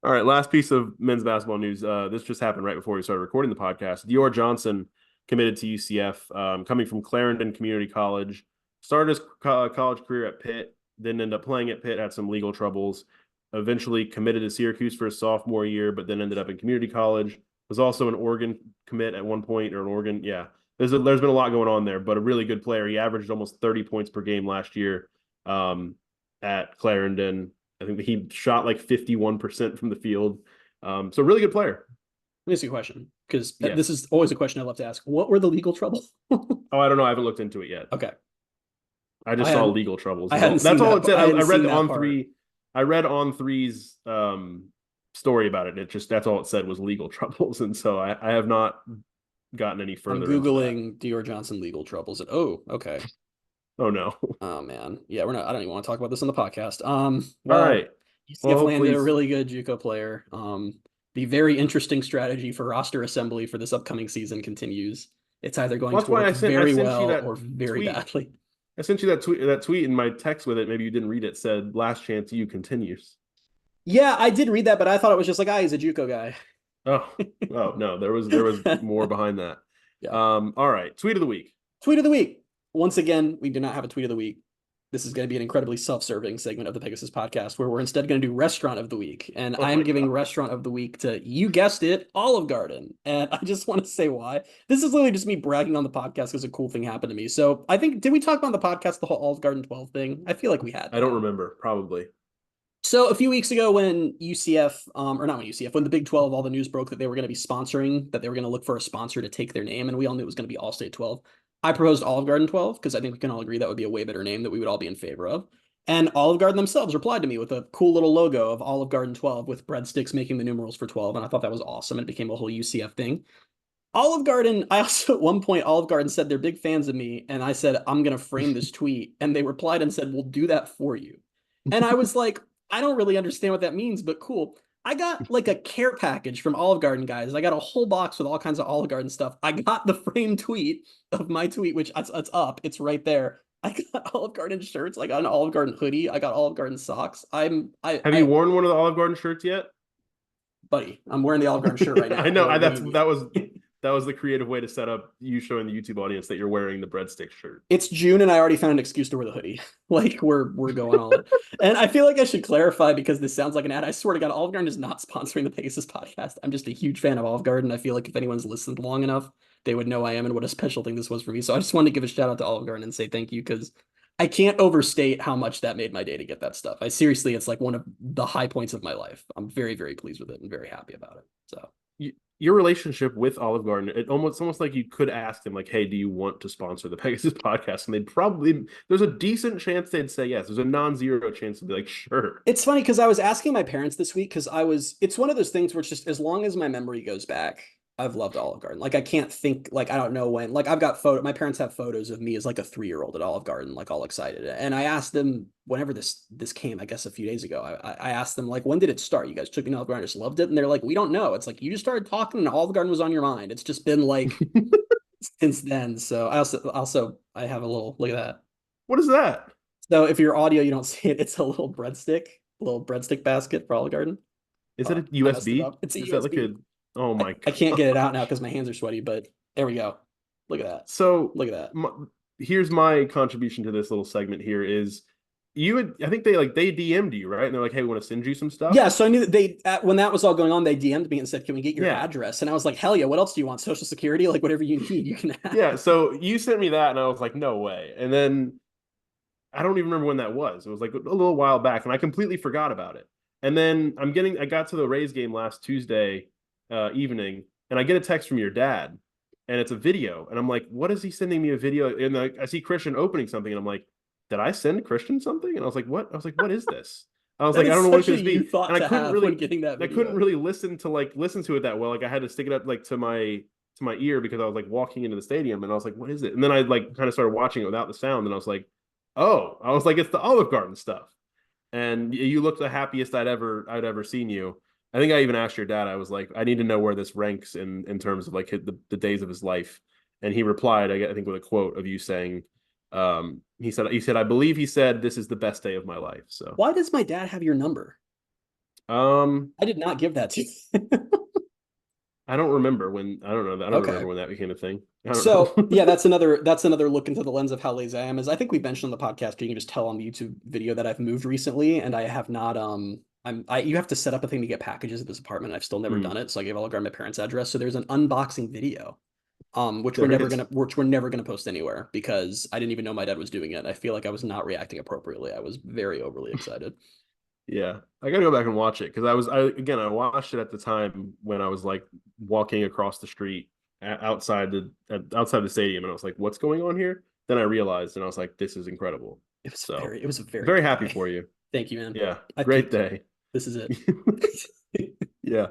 All right, last piece of men's basketball news. This just happened right before we started recording the podcast. Dior Johnson committed to UCF, coming from Clarendon Community College. Started his college career at Pitt. Didn't end up playing at Pitt, had some legal troubles, eventually committed to Syracuse for his sophomore year, but then ended up in community college. Was also an Oregon commit at one point, or an Oregon. Yeah, there's been a lot going on there, but a really good player. He averaged almost 30 points per game last year at Clarendon. I think he shot like 51% from the field. So really good player. Let me ask you a question, because this is always a question I love to ask. What were the legal troubles? Oh, I don't know. I haven't looked into it yet. Okay. I just saw legal troubles. That's all it said. I read On3. I read On3's story about it. And that's all it said was legal troubles, and so I have not gotten any further. I'm googling Dior Johnson legal troubles. Okay. Oh no. Oh man. Yeah, I don't even want to talk about this on the podcast. All right. UCF landed a really good JUCO player. The very interesting strategy for roster assembly for this upcoming season continues. It's either going to work very well or very badly. I sent you that tweet in my text with it. Maybe you didn't read it. Said last chance you continues. Yeah, I did read that, but I thought it was just like, he's a JUCO guy. Oh no, there was more behind that. Yeah. All right, tweet of the week. Tweet of the week. Once again, we do not have a tweet of the week. This is going to be an incredibly self-serving segment of the Pegasus Podcast where we're instead going to do Restaurant of the Week. And I'm giving Restaurant of the Week to, you guessed it, Olive Garden. And I just want to say why. This is literally just me bragging on the podcast because a cool thing happened to me. So I think, did we talk about on the podcast the whole Olive Garden 12 thing? I feel like we had. I don't remember. Probably. So a few weeks ago when UCF, or not when UCF, when the Big 12, all the news broke that they were going to be sponsoring, that they were going to look for a sponsor to take their name, and we all knew it was going to be All-State 12. I proposed Olive Garden 12 because I think we can all agree that would be a way better name that we would all be in favor of. And Olive Garden themselves replied to me with a cool little logo of Olive Garden 12 with breadsticks making the numerals for 12. And I thought that was awesome. It became a whole UCF thing. Olive Garden, I also at one point, Olive Garden said they're big fans of me. And I said, I'm going to frame this tweet. And they replied and said, we'll do that for you. And I was like, I don't really understand what that means, but cool. I got like a care package from Olive Garden, guys. I got a whole box with all kinds of Olive Garden stuff. I got the framed tweet of my tweet, which it's up. It's right there. I got Olive Garden shirts. I got an Olive Garden hoodie. I got Olive Garden socks. Have you worn one of the Olive Garden shirts yet? Buddy, I'm wearing the Olive Garden shirt right now. I know. That was the creative way to set up you showing the YouTube audience that you're wearing the breadstick shirt. It's June and I already found an excuse to wear the hoodie. Like we're going all in. And I feel like I should clarify because this sounds like an ad. I swear to God, Olive Garden is not sponsoring the Pegasus podcast. I'm just a huge fan of Olive Garden. I feel like if anyone's listened long enough, they would know I am and what a special thing this was for me. So I just wanted to give a shout out to Olive Garden and say thank you because I can't overstate how much that made my day to get that stuff. It's like one of the high points of my life. I'm very, very pleased with it and very happy about it. So your relationship with Olive Garden, it's almost like you could ask them, like, hey, do you want to sponsor the Pegasus podcast? And they'd probably, there's a decent chance they'd say yes. There's a non-zero chance to be like, sure. It's funny because I was asking my parents this week because it's one of those things where it's just as long as my memory goes back, I've loved Olive Garden. Like I can't think, like I don't know when, like I've got my parents have photos of me as like a 3-year-old at Olive Garden, like all excited. And I asked them whenever this came, I guess a few days ago, I asked them like, when did it start? You guys took me to Olive Garden, just loved it. And they're like, we don't know. It's like, you just started talking and Olive Garden was on your mind. It's just been like since then. So I have a little, look at that. What is that? So if you're audio, you don't see it. It's a little breadstick basket for Olive Garden. Is it a USB? It's a USB. Is that like a, oh my God. I can't get it out now because my hands are sweaty, but there we go. Look at that. So look at that. Here's my contribution to this little segment here is I think they DM'd you, right? And they're like, hey, we want to send you some stuff. Yeah. So I knew that when that was all going on, they DM'd me and said, can we get your address? And I was like, hell yeah. What else do you want? Social Security? Like whatever you need, you can have. Yeah. So you sent me that and I was like, no way. And then I don't even remember when that was. It was like a little while back and I completely forgot about it. And then I got to the Rays game last Tuesday evening and I get a text from your dad and it's a video. And I'm like, what is he sending me a video? And I see Christian opening something and I'm like, did I send Christian something? And I was like, what? I was like, what is this? I was like, I don't know what it could be. And I couldn't really listen to it that well. Like I had to stick it up like to my ear because I was like walking into the stadium and I was like, what is it? And then I like kind of started watching it without the sound and I was like, oh, it's the Olive Garden stuff. And you looked the happiest I'd ever seen you. I think I even asked your dad, I was like, I need to know where this ranks in terms of like the days of his life. And he replied, I think with a quote of you saying, he said, I believe he said, this is the best day of my life. So why does my dad have your number? I did not give that to you. I don't remember when. I don't know. I don't remember when that became a thing. Yeah, that's another look into the lens of how lazy I am. Is I think we mentioned on the podcast, you can just tell on the YouTube video that I've moved recently, and I have not. You have to set up a thing to get packages at this apartment. I've still never done it, so I gave Olive Garden my parents' address. So there's an unboxing video, which we're never gonna post anywhere because I didn't even know my dad was doing it. I feel like I was not reacting appropriately. I was very overly excited. Yeah, I gotta go back and watch it because I watched it at the time when I was like walking across the street outside the stadium, and I was like, "What's going on here?" Then I realized, and I was like, "This is incredible." It was a very happy for you. Thank you, man. Yeah, great day. This is it. Yeah,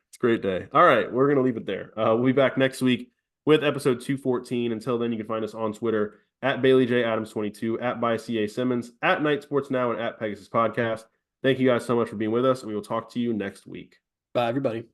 it's a great day. All right, we're gonna leave it there. We'll be back next week with episode 214. Until then, you can find us on Twitter at BaileyJAdams22, at ByCA Simmons, at Night Sports Now, and at Pegasus Podcast. Thank you guys so much for being with us, and we will talk to you next week. Bye, everybody.